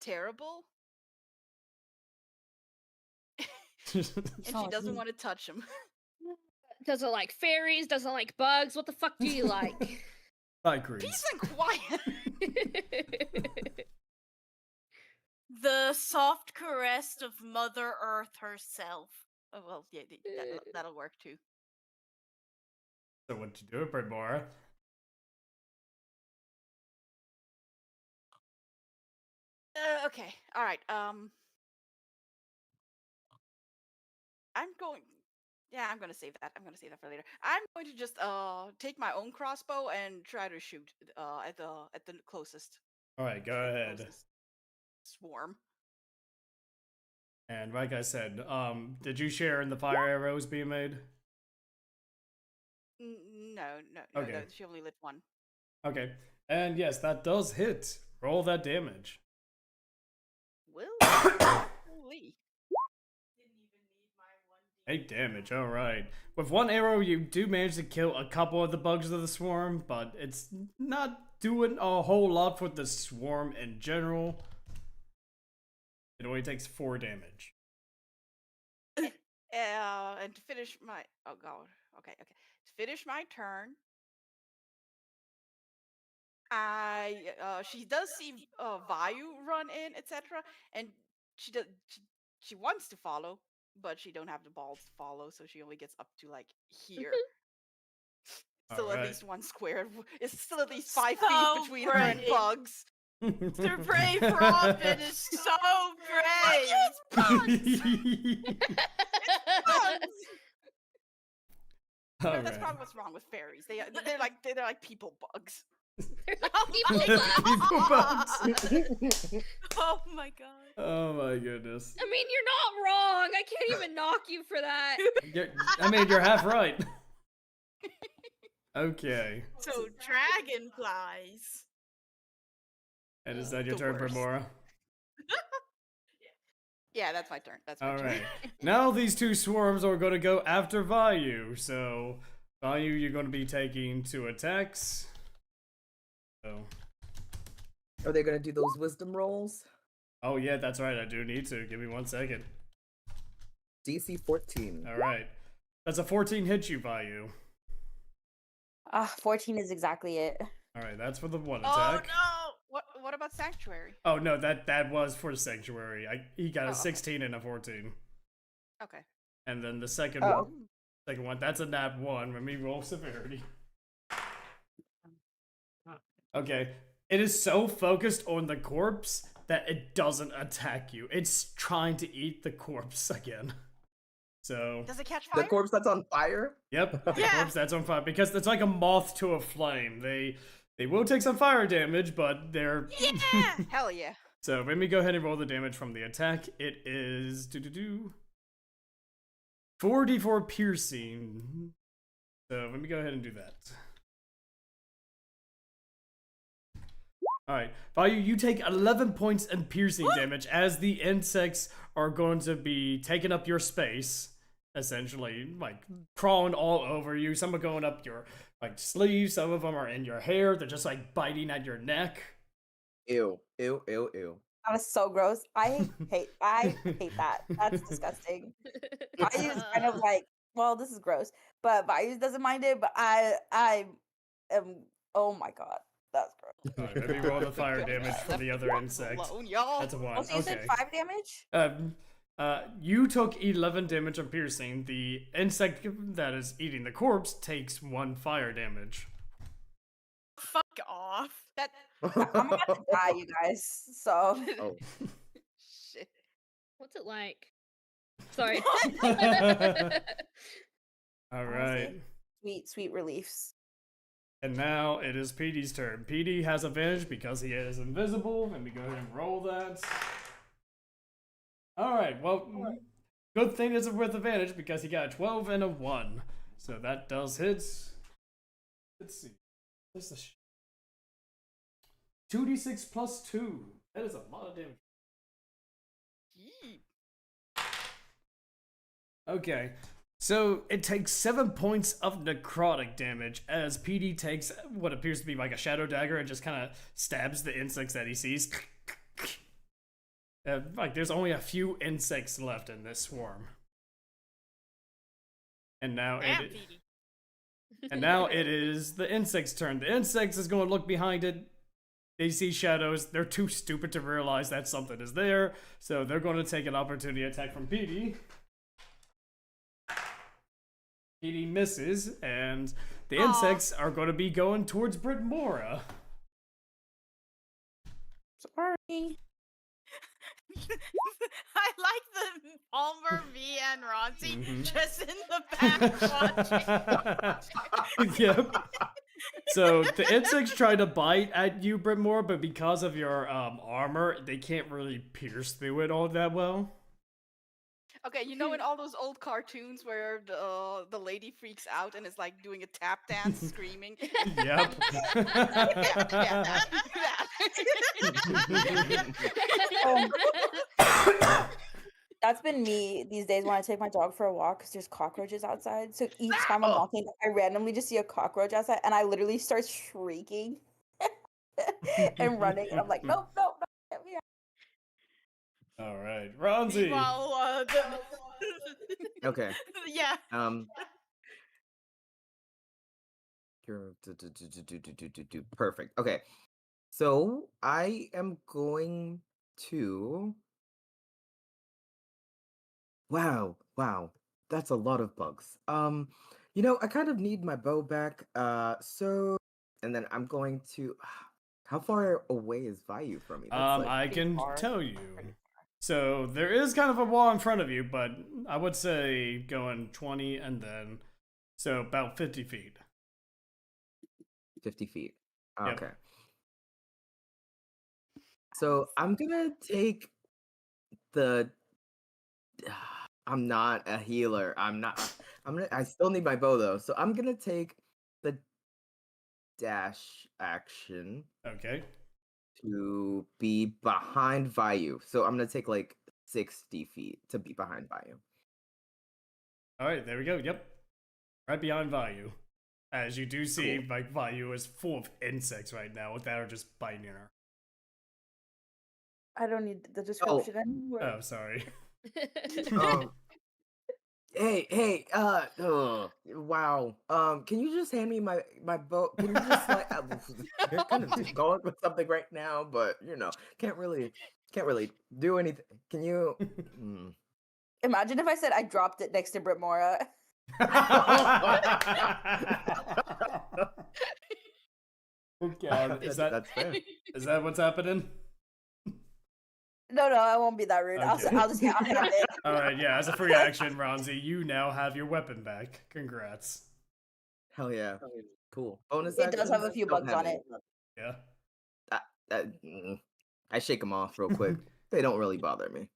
terrible. And she doesn't want to touch them. Doesn't like fairies, doesn't like bugs. What the fuck do you like? Peace and quiet. The soft caress of Mother Earth herself. Oh, well, yeah, that'll work too. So what you do, Brytmora? Okay, all right. I'm going. Yeah, I'm gonna save that. I'm gonna save that for later. I'm going to just take my own crossbow and try to shoot at the closest. All right, go ahead. Closest swarm. And like I said, did you share in the fire arrows being made? No, Okay. no, she only lit one. Okay, and yes, that does hit. Roll that damage. Holy. 8 damage, alright. With one arrow, you do manage to kill a couple of the bugs of the swarm, but it's not doing a whole lot for the swarm in general. It only takes 4 damage. And to finish my... Oh, God. Okay. To finish my turn, she does see Vayu run in, etc. And she wants to follow, but she don't have the balls to follow, so she only gets up to like here. Still at least one square. It's still at least 5 feet between her and bugs. The brave Robin is so brave. It's bugs. That's probably what's wrong with fairies. They're like people bugs. People bugs. Oh my god. Oh my goodness. I mean, you're not wrong. I can't even knock you for that. You're half right. Okay. So dragonflies. And is that your turn, Brytmora? Yeah, that's my turn. That's my turn. Alright. Now these two swarms are going to go after Vayu. So, Vayu, you're going to be taking 2 attacks. So. Are they going to do those wisdom rolls? Oh yeah, that's right. I do need to. Give me 1 second. DC 14. Alright. That's a 14 hit you, Vayu. 14 is exactly it. Alright, that's for the 1 Oh attack. no! What about Sanctuary? Oh no, that was for Sanctuary. He got a 16 and a 14. Okay. And then the second one, that's a nat 1. Let me roll severity. Okay. It is so focused on the corpse that it doesn't attack you. It's trying to eat the corpse again. So does it catch fire? The corpse that's on fire? Yep, the corpse that's on fire. Because it's like a moth to a flame. They will take some fire damage, but they're... Yeah! Hell yeah. So let me go ahead and roll the damage from the attack. It is... 4d4 piercing. So let me go ahead and do that. All right, Vayu, you take 11 points in piercing damage as the insects are going to be taking up your space, essentially, like crawling all over you. Some are going up your like sleeves. Some of them are in your hair. They're just like biting at your neck. Ew, ew, ew, ew. That was so gross. I hate that. That's disgusting. Vayu's kind of like, well, this is gross, but Vayu doesn't mind it. But I am. Oh my god, that's gross. All right, maybe roll the fire damage for the other insect. Alone, y'all. That's a 1. Oh, so you said Okay. 5 damage? You took 11 damage on piercing. The insect that is eating the corpse takes 1 fire damage. Fuck off. That I'm about to die, you guys. So Oh. shit. What's it like? Sorry. All right. sweet reliefs. And now it is Petey's turn. Petey has advantage because he is invisible. Let me go ahead and roll that. Alright, well, good thing it's with advantage because he got a 12 and a 1. So that does hit. Let's see. This is 2d6 plus 2. That is a lot of damage. Yee. Okay, so it takes 7 points of necrotic damage as PD takes what appears to be like a shadow dagger and just kind of stabs the insects that he sees. Like there's only a few insects left in this swarm. And now it is the insect's turn. The insects is going to look behind it. They see shadows. They're too stupid to realize that something is there, so they're going to take an opportunity attack from PD. PD misses, and the insects are going to be going towards Brytmora. Sorry. I like the Palmer, me, and Ronzi just in the back watching. Yep. So the insects try to bite at you, Brytmora, but because of your armor, they can't really pierce through it all that well. Okay, you know in all those old cartoons where the lady freaks out and is like doing a tap dance, screaming. Yep. That's been me these days when I take my dog for a walk because there's cockroaches outside. So each time I'm walking, I randomly just see a cockroach outside and I literally start shrieking and running. And I'm like, nope, get me out. All right, Ronzi. Meanwhile, Okay. yeah. Perfect. Okay. So I am going to. Wow. That's a lot of bugs. I kind of need my bow back. And then I'm going to. How far away is Vayu from me? That's I can far. tell you. So there is kind of a wall in front of you, but I would say going 20 and then, so about 50 feet. 50 feet. Yep. Okay. So I'm gonna take the. I'm not a healer. I still need my bow though. So I'm gonna take the dash action Okay. to be behind Vayu. So I'm gonna take like 60 feet to be behind Vayu. All right, there we go. Yep. Right behind Vayu. As you do see, Cool. like Vayu is full of insects right now that are just biting her. I don't need the description anymore. Oh, sorry. Hey, wow. Can you just hand me my bow? Can you just like you're kind of going with something right now, but can't really do anything. Can you? Imagine if I said I dropped it next to Brytmora. Okay, That's fair. is that what's happening? No, I won't be that rude. Okay. I'll just have it. All right, yeah. As a free action, Ronzi, you now have your weapon back. Congrats. Hell yeah. Cool. Bonus It does have actions a few don't bugs have on any. it. Yeah. I shake them off real quick. They don't really bother me.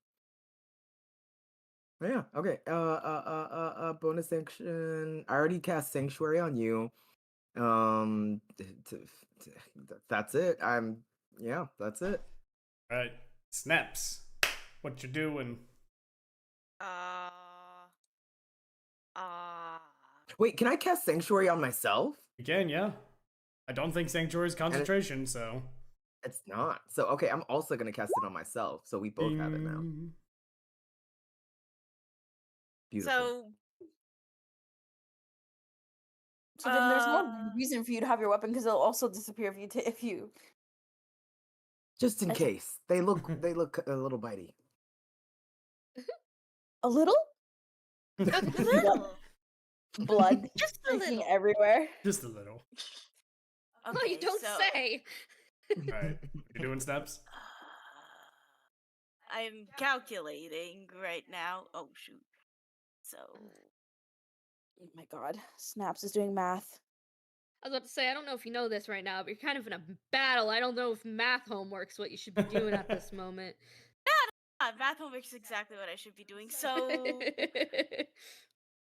But yeah. Okay. Bonus action. I already cast Sanctuary on you. That's it. I'm yeah, that's it. All right, Snaps. What you doing? Wait, can I cast Sanctuary on myself? You can, yeah. I don't think Sanctuary is concentration, so. It's not. So, okay, I'm also going to cast it on myself. So we both have it now. Ding. Beautiful. So then there's no reason for you to have your weapon because it'll also disappear if you. Just in case. They look a little bitey. A little? A little. Blood Just a streaking little. everywhere. Just a little. Oh, you don't say. Alright, you doing Snaps? I'm calculating right now. Oh shoot. So Oh my god. Snaps is doing math. I was about to say, I don't know if you know this right now, but you're kind of in a battle. I don't know if math homework's what you should be doing at this moment. math homework is exactly what I should be doing. So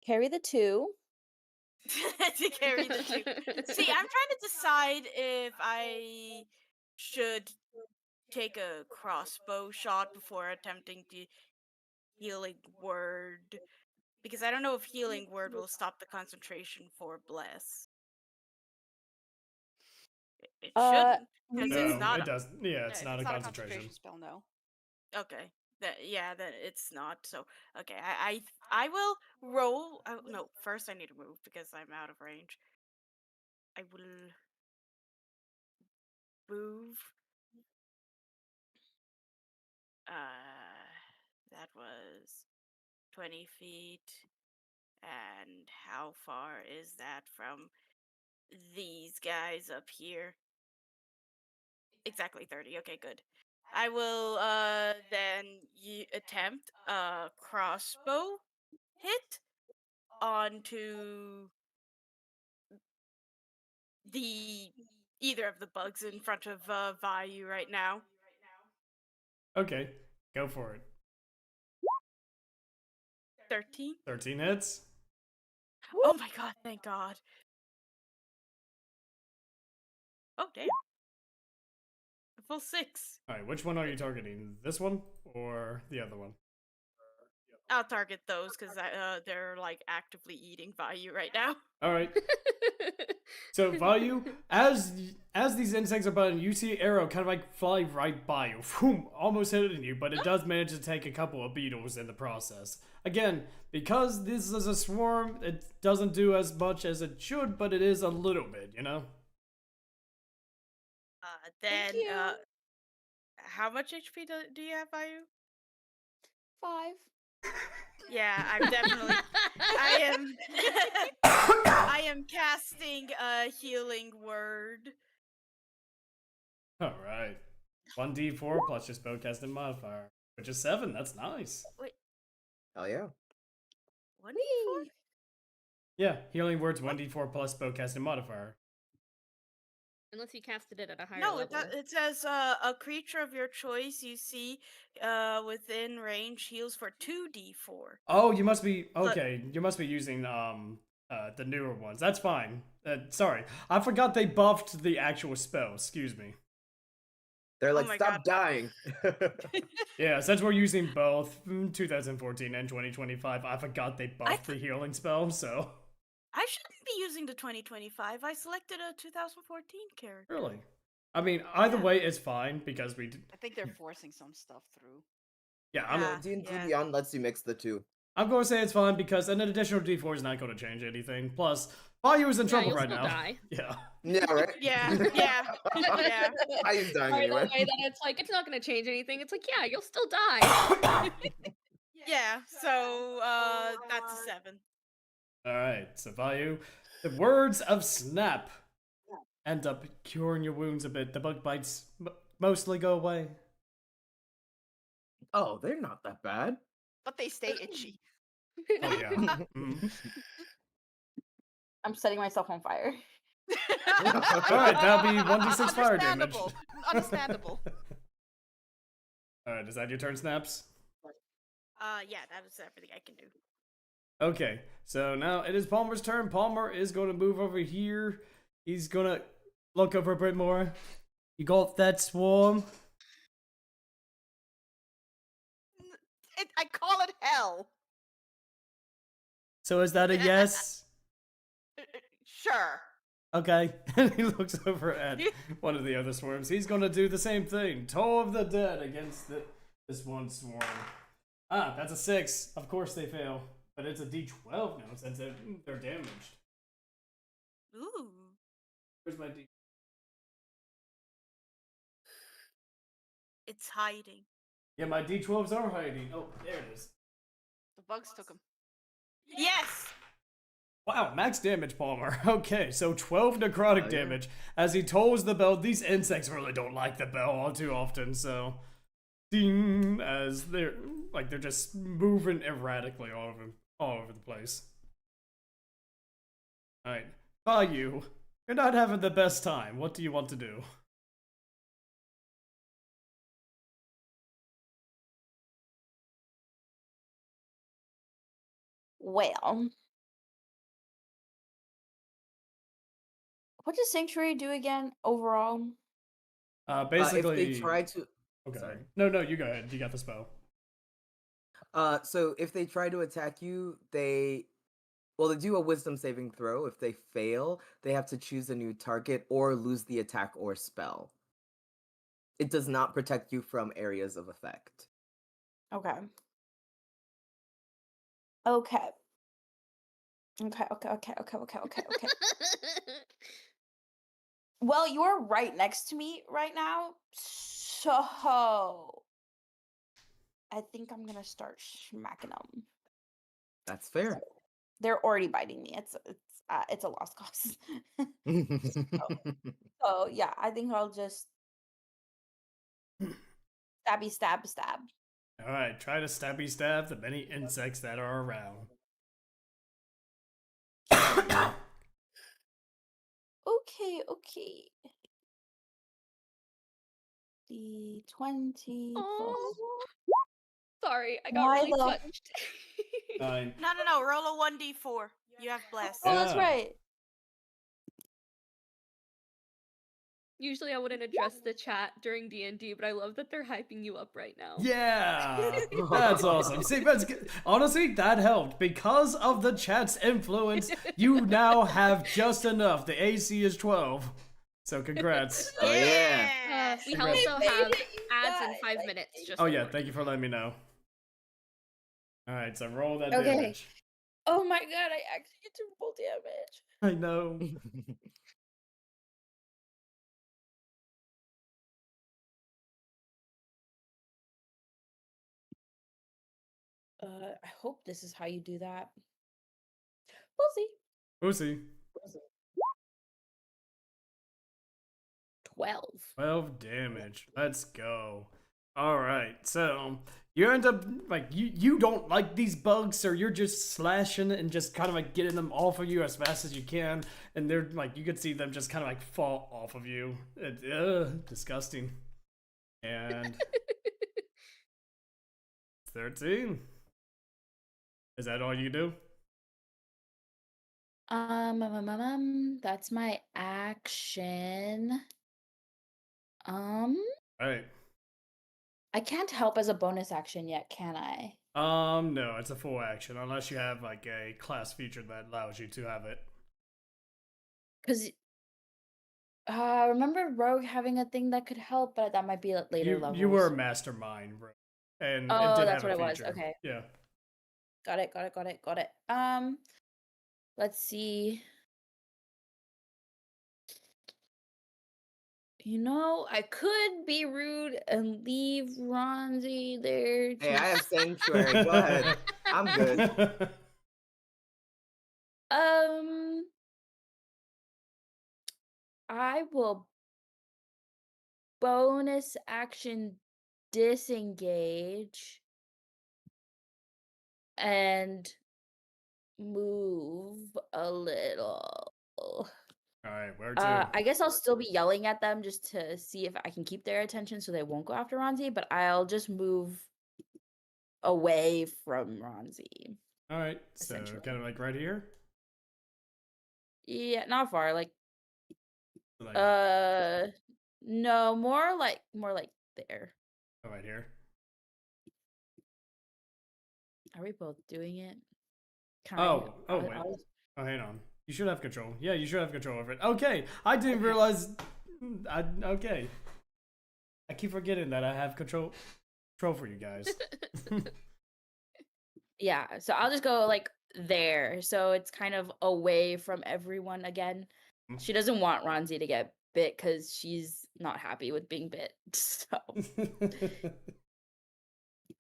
Carry the 2. to carry the 2. See, I'm trying to decide if I should take a crossbow shot before attempting the healing word, because I don't know if healing word will stop the concentration for bless. It shouldn't, because it's not. It doesn't. Yeah, it's not a concentration spell. No. Okay. That it's not. So okay, I will roll. No, first I need to move because I'm out of range. I will move. That was 20 feet. And how far is that from these guys up here? Exactly 30. Okay, good. I will then attempt a crossbow hit onto either of the bugs in front of Vayu right now. Okay, go for it. 13. 13 hits. Oh my god, thank god. Oh damn. A full 6. Alright, which one are you targeting? This one or the other one? I'll target those because they're like actively eating Vayu right now. Alright. So Vayu, as these insects are biting, you see arrow kind of like fly right by you, Vroom, almost hitting you, but it does manage to take a couple of beetles in the process. Again, because this is a swarm, it doesn't do as much as it should, but it is a little bit, you know? Then how much HP do you have, Vayu? 5. Yeah, I'm definitely. I am casting a healing word. All right, 1d4 plus your spellcasting modifier, which is 7. That's nice. Wait. Oh yeah. 1d4? Yeah, healing words 1d4 plus spellcasting modifier. Unless you casted it at a higher No, level. it says a creature of your choice you see within range heals for 2d4. Oh, you must be okay. You must be using the newer ones. That's fine. Sorry, I forgot they buffed the actual spell. Excuse me. They're like, stop dying. Yeah, since we're using both 2014 and 2025, I forgot they buffed the healing spell. So I shouldn't be using the 2025. I selected a 2014 character. Really? I mean, either way, it's fine because we. I think they're forcing some stuff through. Yeah, D&D Beyond lets you mix the two. I'm going to say it's fine because an additional D4 is not going to change anything. Plus, Vayu is in trouble right now. Die. Yeah. Yeah, right? Yeah. Valu's dying Right anyway. away, that it's like, it's not going to change anything. It's like, yeah, you'll still die. Yeah, so that's a 7. Alright, so Vayu, the words of Snap end up curing your wounds a bit. The bug bites mostly go away. Oh, they're not that bad. But they stay itchy. Oh, yeah. Mm-hmm. I'm setting myself on fire. Alright, that'll be 1d6 fire damage. Understandable. Alright, is that your turn, Snaps? Yeah, that is everything I can do. Okay, so now it is Palmer's turn. Palmer is going to move over here. He's going to look over Brytmora. You got that, Swarm? I call it hell. So is that a yes? Sure. Okay. And he looks over at one of the other swarms. He's gonna do the same thing. Toll of the Dead against this one swarm. Ah, that's a 6. Of course they fail. But it's a D12 now since they're damaged. Ooh. Where's my D? It's hiding. Yeah, my D12s are hiding. Oh, there it is. The bugs took him. Yes! Wow, max damage, Palmer. Okay, so 12 necrotic damage. As he tolls the bell, these insects really don't like the bell all too often, so... Ding! As they're just moving erratically all over the place. Alright. Vayu, you're not having the best time. What do you want to do? Well, what does Sanctuary do again overall? Basically... if they try to... Okay. Sorry. No, you go ahead. You got the spell. So if they try to attack you, they do a wisdom saving throw. If they fail, they have to choose a new target or lose the attack or spell. It does not protect you from areas of effect. Okay. Well, you're right next to me right now, so I think I'm gonna start smacking them. That's fair. They're already biting me. It's a lost cause. So yeah, I think I'll just stab. Alright, try to stab the many insects that are around. Okay. The 20 plus. Sorry, I got really touched. 9. No. Roll a 1d4. You have bless. Oh, that's right. Usually I wouldn't address the chat during D&D, but I love that they're hyping you up right now. Yeah, that's awesome. See, that's good. Honestly, that helped. Because of the chat's influence, you now have just enough. The AC is 12. So congrats. Oh, yeah. We Congrats. also have ads in 5 minutes. Just Oh to yeah, warn thank you for letting me know. Alright, so roll that Okay. damage. Oh my god, I actually took full damage. I know. I hope this is how you do that. We'll see. We'll see. 12. 12 damage. Let's go. Alright, so you end up like you don't like these bugs, so you're just slashing and just kind of like getting them off of you as fast as you can, and they're like you could see them just kind of like fall off of you. Disgusting. And 13. Is that all you do? That's my action. Right. I can't help as a bonus action yet, can I? No, it's a full action unless you have like a class feature that allows you to have it. Because remember Rogue having a thing that could help, but that might be at later levels. You were a mastermind, bro. And oh, it did that's have what a it was. feature. Okay. Yeah. Got it. Let's see. You know, I could be rude and leave Ronzi there. Hey, I have Sanctuary. Go ahead. I'm good. I will bonus action disengage and move a little. Alright, where to? I guess I'll still be yelling at them just to see if I can keep their attention so they won't go after Ronzi, but I'll just move away from Ronzi. Alright, so kind of like right here? Yeah, not far. Like No, more like there. Oh, right here. Are we both doing it? Oh, wait. Oh, hang on. You should have control. Yeah, you should have control over it. Okay, I didn't realize. Okay. I keep forgetting that I have control for you guys. Yeah, so I'll just go like there. So it's kind of away from everyone again. She doesn't want Ronzi to get bit because she's not happy with being bit. So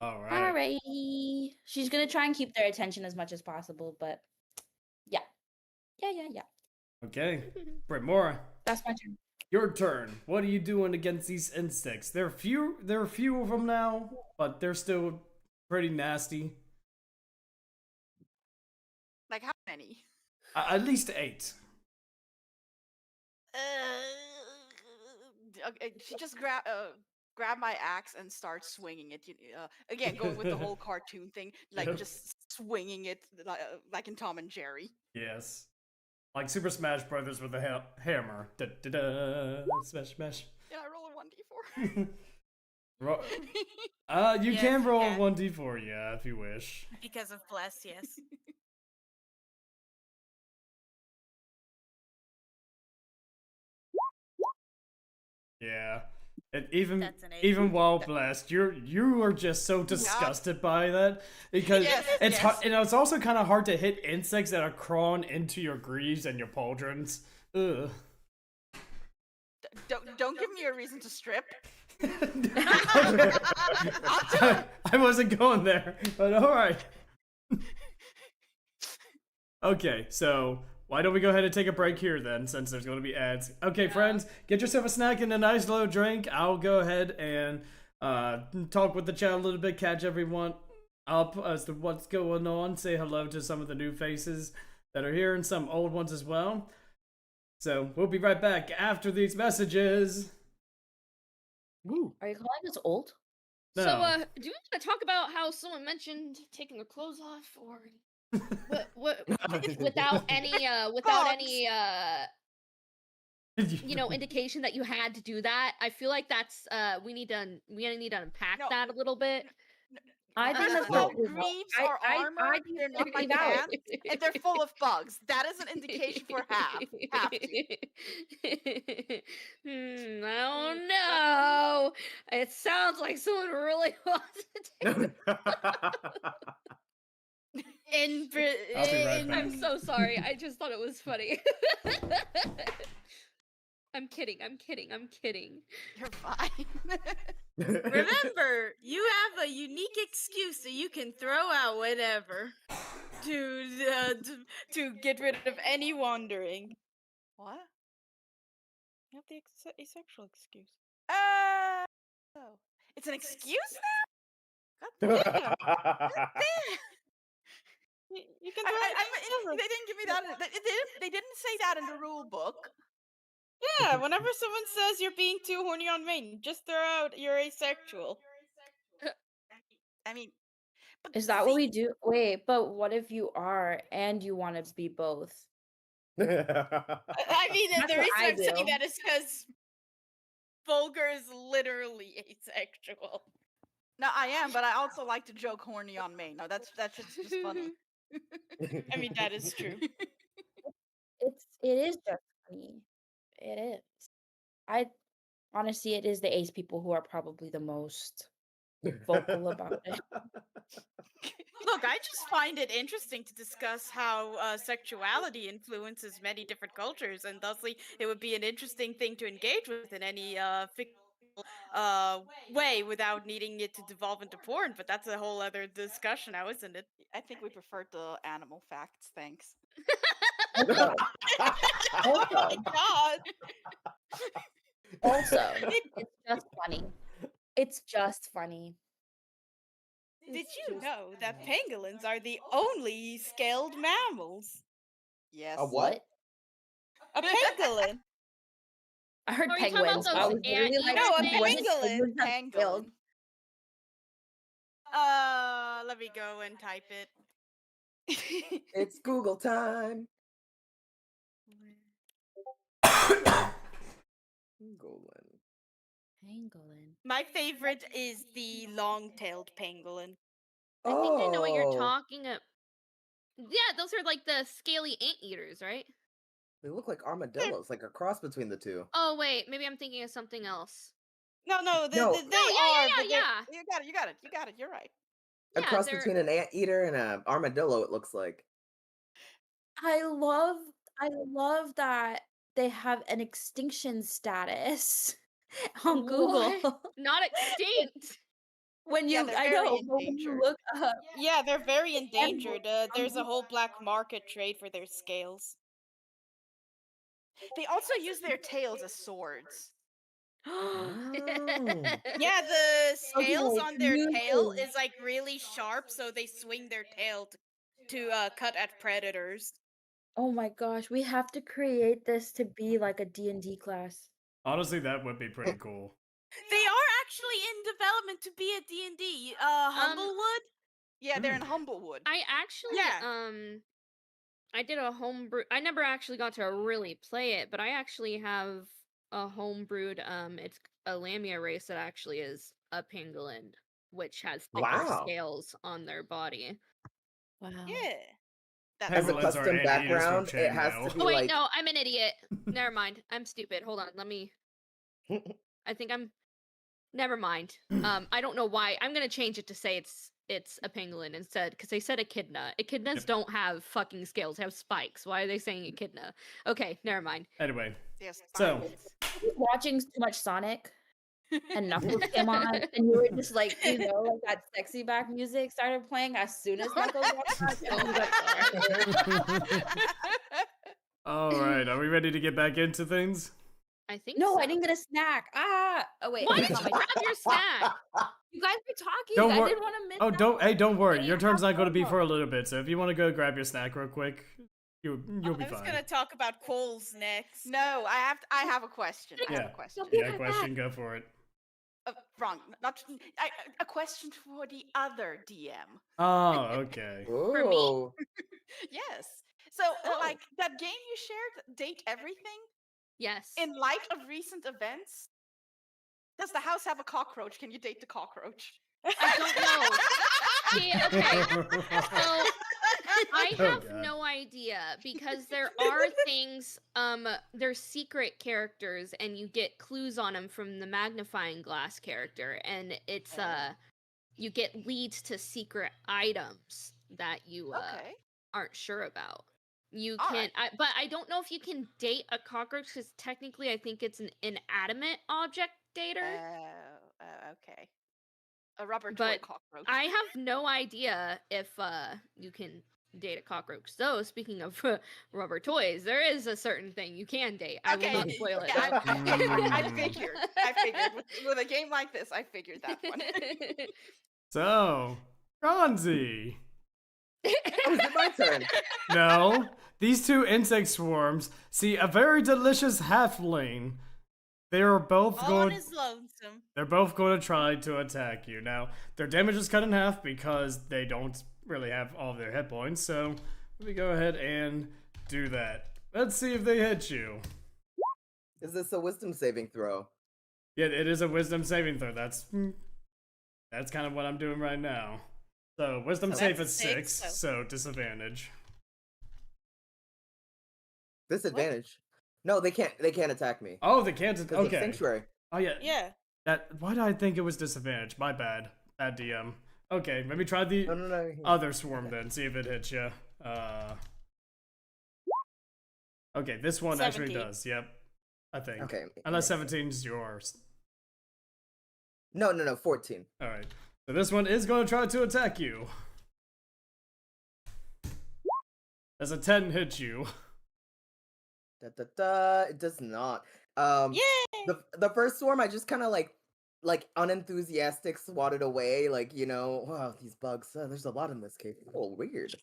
Alrighty. She's gonna try and keep their attention as much as possible, but yeah. Okay. Brytmora. That's my turn. Your turn. What are you doing against these insects? There are few of them now, but they're still pretty nasty. Like how many? At least 8. Okay, she just grab my axe and start swinging it. Again, going with the whole cartoon thing, like just swinging it like in Tom and Jerry. Yes. Like Super Smash Brothers with a hammer. Da, da, da. Smash, smash. Yeah, I roll a 1d4. You can roll a 1d4, yeah, if you wish. Because of bless, yes. Yeah. And even while blessed, you are just so disgusted by that because it's also kind of hard to hit insects that are crawling into your greaves and your pauldrons. Ugh. Don't give me a reason to strip. I wasn't going there, but all right. Okay, so why don't we go ahead and take a break here then, since there's going to be ads. Okay, friends, get yourself a snack and a nice little drink. I'll go ahead and talk with the chat a little bit, catch everyone up as to what's going on, say hello to some of the new faces that are here and some old ones as well. So we'll be right back after these messages. Woo. Are you calling us old? No. So, do you want to talk about how someone mentioned taking their clothes off, or without any indication that you had to do that? I feel like that's we need to unpack that a little bit. I think that's greaves are armor. They're not like pants, and they're full of bugs. That is an indication for have to. I don't know. It sounds like someone really wants to take. I'm so sorry. I just thought it was funny. I'm kidding. You're fine. Remember, you have a unique excuse so you can throw out whatever to get rid of any wandering. What? You have the asexual excuse. Oh, it's an excuse now? God damn. You can they didn't give me that. They didn't say that in the rule book. Yeah, whenever someone says you're being too horny on main, just throw out you're asexual. I mean, is that what we do? Wait, but what if you are and you want to be both? I mean, the reason I'm saying that is because Vulgar is literally asexual. No, I am, but I also like to joke horny on main. No, that's just funny. I mean, that is true. It is just funny. It is. Honestly, it is the ace people who are probably the most vocal about it. Look, I just find it interesting to discuss how sexuality influences many different cultures, and thusly it would be an interesting thing to engage with in any fictional way without needing it to devolve into porn. But that's a whole other discussion now, isn't it? I think we prefer the animal facts. Thanks. Also, Oh my god! Also, it's just funny. It's just funny. Did you know that pangolins are the only scaled mammals? Yes. A what? A pangolin. I heard Are you talking about penguins. I was those really like, No, a penguins pangolin. have scales. Let me go and type it. It's Google time. Googling. Pangolin. My favorite is the long-tailed pangolin. I think I know what you're Oh, talking about. Yeah, those are like the scaly anteaters, right? they look like armadillos, like a cross between the two. Oh wait, maybe I'm thinking of something else. No, No. they No, are, but yeah. they're You got it. You're right. A Yeah, cross they're between an anteater and an armadillo, it looks like. I love that they have an extinction status on Google. what? Not extinct. When Yeah, you, they're I very know, but when you endangered. look up Yeah, they're very animals endangered. on There's a Google, whole black market trade for their scales. They also use their tails as swords. Oh. Yeah, the scales okay, on their new tail thing. is like really sharp, so they swing their tail to cut at predators. Oh my gosh, we have to create this to be like a D&D class. Honestly, that would be pretty cool. They are actually in development to be a D&D. Humblewood? Yeah, they're in Humblewood. I actually Yeah. I did a homebrew. I never actually got to really play it, but I actually have a homebrewed it's a Lamia race that actually is a pangolin, which has thicker Wow. scales on their body. Wow. Yeah. That's As a Pangolins are custom anteaters from background, it has to chainmail. be Oh wait, like. no, I'm an idiot. Never mind. I'm stupid. Hold on. Let me I think I'm never mind. I don't know why. I'm gonna change it to say it's a pangolin instead, because they said echidna. Echidnas Yep. don't have fucking scales, they have spikes. Why are they saying echidna? Okay, never mind. Anyway, yes. so I was watching too much Sonic and Knuckles came on, and you were just like, like that sexy back music started playing as soon as Knuckles walked on. And you got sorry. all right, are we ready to get back into things? I think No, so. I didn't get a snack. Ah, oh wait, Why that's did not you my grab your snack? You guys were talking. Don't I wor- didn't want to miss. Oh, out. don't worry. Any Your turn's not going to be alcohol. for a little bit. So if you want to go grab your snack real quick, you'll be I was fine. gonna talk about Coles next. No, I have a question. I have Yeah. a question. be Yeah, right question. Go for it. Wrong. Not a question for the other DM. Oh, okay. For me? Ooh. Yes. So, like that game you shared, Date Everything. Yes. In light of recent events, does the house have a cockroach? Can you date the cockroach? I don't know. See, okay. So I Oh, have God. no idea, because there are things, they're secret characters, and you get clues on them from the magnifying glass character, and it's you get leads to secret items that you Okay. aren't sure about. You All can, right. but I don't know if you can date a cockroach, because technically I think it's an inanimate object dater. Okay. A rubber toy But cockroach. I have no idea if you can date a cockroach. So speaking of rubber toys, there is a certain thing you can date. I will not spoil it. Yeah, though. I figured. With a game like this, I figured that one. So, Ronzi. Oh, is it my turn? No, these two insect swarms see a very delicious halfling. They are both All on going. his lonesome. They're both going to try to attack you. Now, their damage is cut in half because they don't really have all of their hit points. So, let me go ahead and do that. Let's see if they hit you. Is this a wisdom saving throw? Yeah, it is a wisdom saving throw. That's kind of what I'm doing right now. So, wisdom So save that's is six, 6, so disadvantage. Disadvantage. No, they can't. They can't attack me. Oh, they can't. Because of Okay. sanctuary. Oh yeah. Yeah. Why did I think it was disadvantage? My bad. Bad DM. Okay, let me try the No. other swarm then. See if it hits you. Okay, this one actually 17. does. Yep. I think. Okay. Unless 17's yours. No. 14. All right. So this one is going to try to attack you. Does a 10 hit you? It does not. Yay! The first swarm, I just kind of like unenthusiastic swatted away, like, wow, these bugs. There's a lot in this cave. Oh, weird.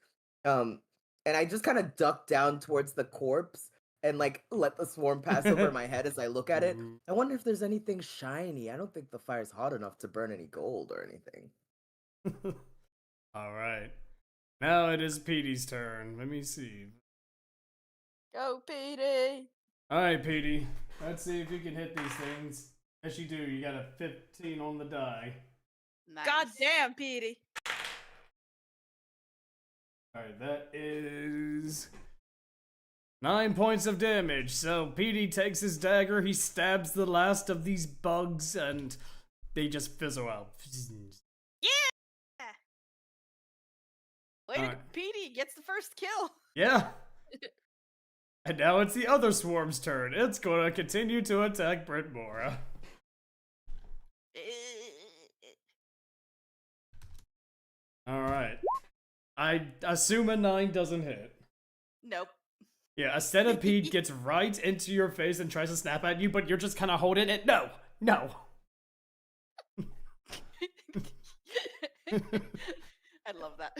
And I just kind of duck down towards the corpse and like let the swarm pass over my head as I look at it. I wonder if there's anything shiny. I don't think the fire's hot enough to burn any gold or anything. All right. Now it is Petey's turn. Let me see. Go, Petey. All right, Petey. Let's see if you can hit these things. Yes, you do. You got a 15 on the die. Nice. God damn, Petey. Alright, that is 9 points of damage. So Petey takes his dagger, he stabs the last of these bugs, and they just fizzle out. Yeah. Way to Alright. Petey gets the first kill. Yeah. And now it's the other swarm's turn. It's going to continue to attack Brytmora. Alright. I assume a 9 doesn't hit. Nope. Yeah, a centipede gets right into your face and tries to snap at you, but you're just kind of holding it. No, no. I love that.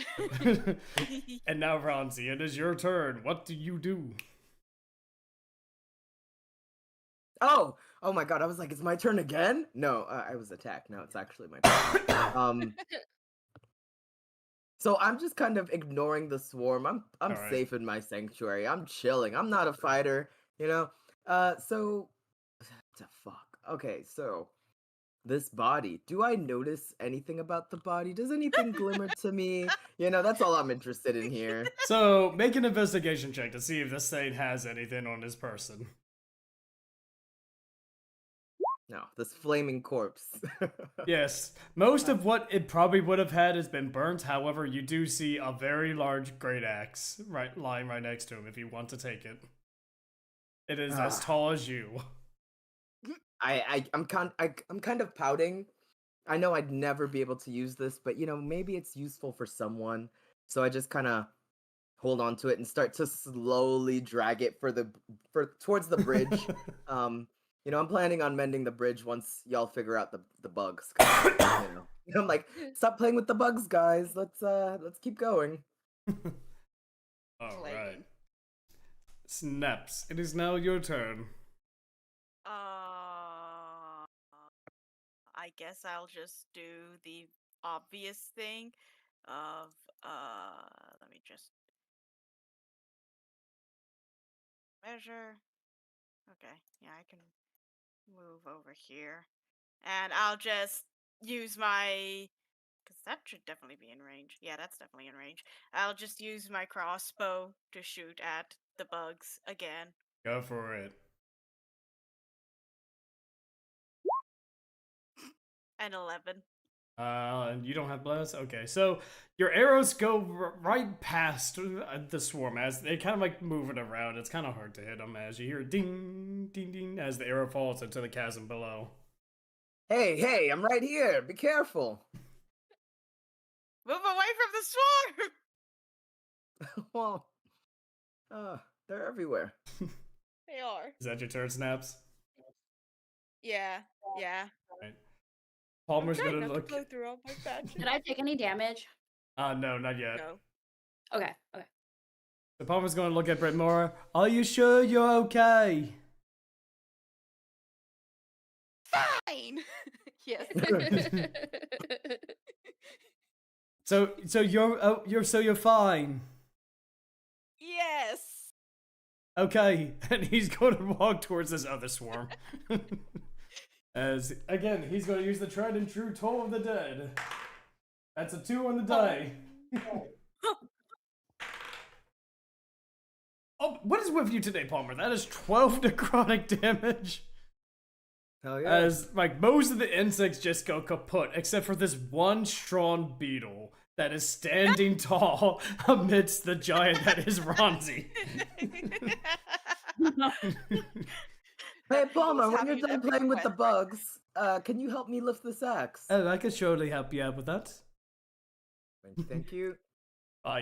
And now, Ronzi, it is your turn. What do you do? Oh my god! I was like, it's my turn again. No, I was attacked. Now it's actually my turn. So I'm just kind of ignoring the swarm. I'm Alright. safe in my sanctuary. I'm chilling. I'm not a fighter, you know. So fuck. Okay, so this body. Do I notice anything about the body? Does anything glimmer to me? You know, that's all I'm interested in here. So, make an investigation check to see if this thing has anything on this person. No, this flaming corpse. Yes, most of what it probably would have had has been burnt. However, you do see a very large great axe lying right next to him if you want to take it. It is as tall as you. I'm kind of pouting. I know I'd never be able to use this, but you know, maybe it's useful for someone. So I just kind of hold on to it and start to slowly drag it towards the bridge. You know, I'm planning on mending the bridge once y'all figure out the bugs. You know, I'm like, stop playing with the bugs, guys. Let's keep going. All right. Snaps. It is now your turn. I guess I'll just do the obvious thing of let me just measure. Okay, yeah, I can move over here. And I'll just use my, because that should definitely be in range. Yeah, that's definitely in range. I'll just use my crossbow to shoot at the bugs again. Go for it. An 11. And you don't have blast? Okay, so your arrows go right past the swarm as they kind of like moving around. It's kind of hard to hit them as you hear ding, ding, ding as the arrow falls into the chasm below. Hey, I'm right here. Be careful. Move away from the swarm! Well, they're everywhere. They are. Is that your turn, Snaps? Yeah. Right. Palmer's I'm trying gonna not look. to go through all my patches. Did I take any damage? No, not yet. No. Okay. So Palmer's gonna look at Brytmora. Are you sure you're okay? Fine. Yes. So you're fine. Yes. Okay, and he's going to walk towards this other swarm. As again, he's going to use the tried and true Toll of the Dead. That's a 2 on the die. Oh, what is with you today, Palmer? That is 12 necrotic damage. Hell yeah. As like most of the insects just go kaput, except for this one strong beetle that is standing tall amidst the giant that is Ronzi. Hey Palmer, when you're having done an playing with the epic bugs, can you help me lift this axe? Oh, I could surely help you out with that. Thank you.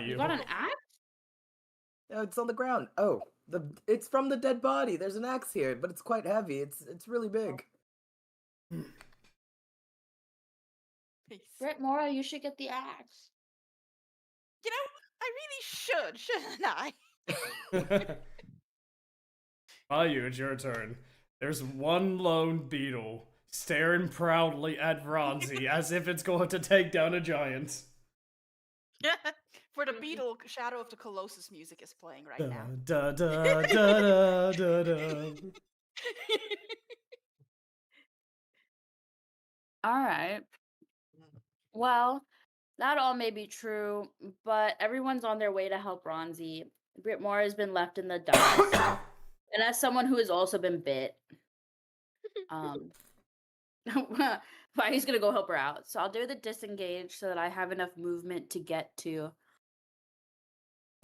You got an axe? Oh, it's on the ground. Oh, it's from the dead body. There's an axe here, but it's quite heavy. It's really big. Brytmora, you should get the axe. You know, I really should, shouldn't I? Vayu, it's your turn. There's one lone beetle staring proudly at Ronzi as if it's going to take down a giant. For the beetle, Shadow of the Colossus music is playing right now. Da da da da da da. All right. Well, that all may be true, but everyone's on their way to help Ronzi. Brytmora has been left in the dust. And as someone who has also been bit, Vayu's gonna go help her out. So I'll do the disengage so that I have enough movement to get to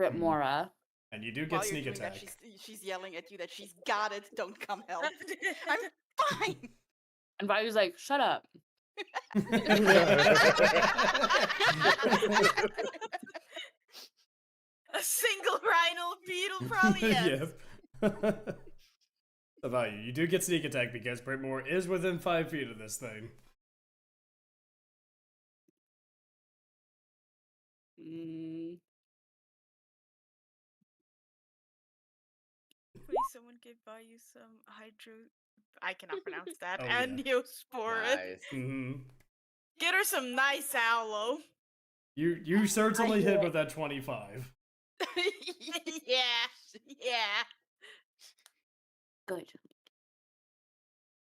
Brytmora. And you do get While you're sneak doing attack. that, she's yelling at you that she's got it. Don't come help. I'm fine. And Vayu's like, shut up. A single rhino beetle, probably yes. Yep. So Vayu, you do get sneak attack because Brytmora is within 5 feet of this thing. Please, someone give Vayu some hydro. I cannot pronounce that. Oh, and yeah. Neosporin. Mm-hmm. Get her some nice aloe. You certainly hit with that 25. Yeah. Good.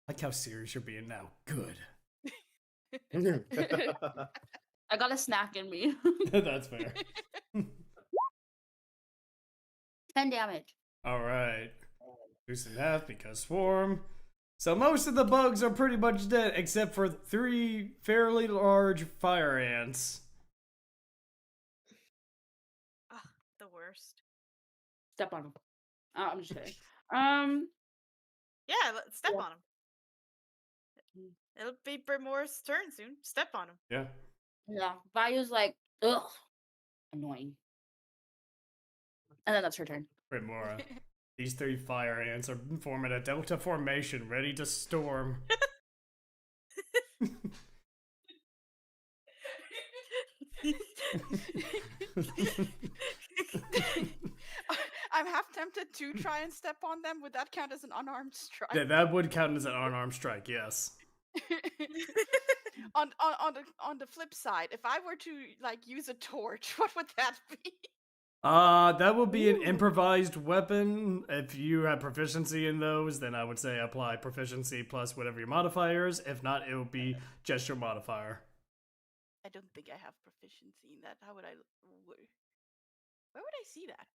Like how serious you're being now. Good. I got a snack in me. That's fair. 10 damage. Alright. Loosen half because swarm. So most of the bugs are pretty much dead except for 3 fairly large fire ants. The worst. Step on him. Oh, I'm just kidding. Yeah, step on him. It'll be Brytmora's turn soon. Step on him. Yeah. Yeah. Vayu's like, ugh, annoying. And then that's her turn. Brytmora. These 3 fire ants are forming a delta formation ready to storm. I'm half tempted to try and step on them. Would that count as an unarmed strike? Yeah, that would count as an unarmed strike, yes. on the flip side, if I were to like use a torch, what would that be? That would be an improvised weapon. If you have proficiency in those, then I would say apply proficiency plus whatever your modifier is. If not, it would be just your modifier. I don't think I have proficiency in that. How would I? Where would I see that?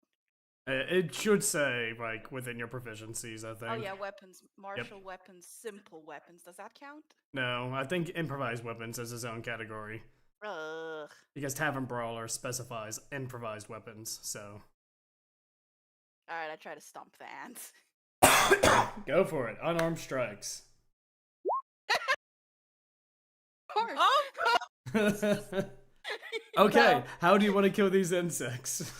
It should say, like, within your proficiencies, I think. Oh yeah, weapons, martial weapons, simple weapons. Does that count? No, I think improvised weapons is its own category. Ugh. Because Tavern Brawler specifies improvised weapons, so. Alright, I try to stomp the ants. Go for it. Unarmed strikes. Of course. Okay, how do you want to kill these insects?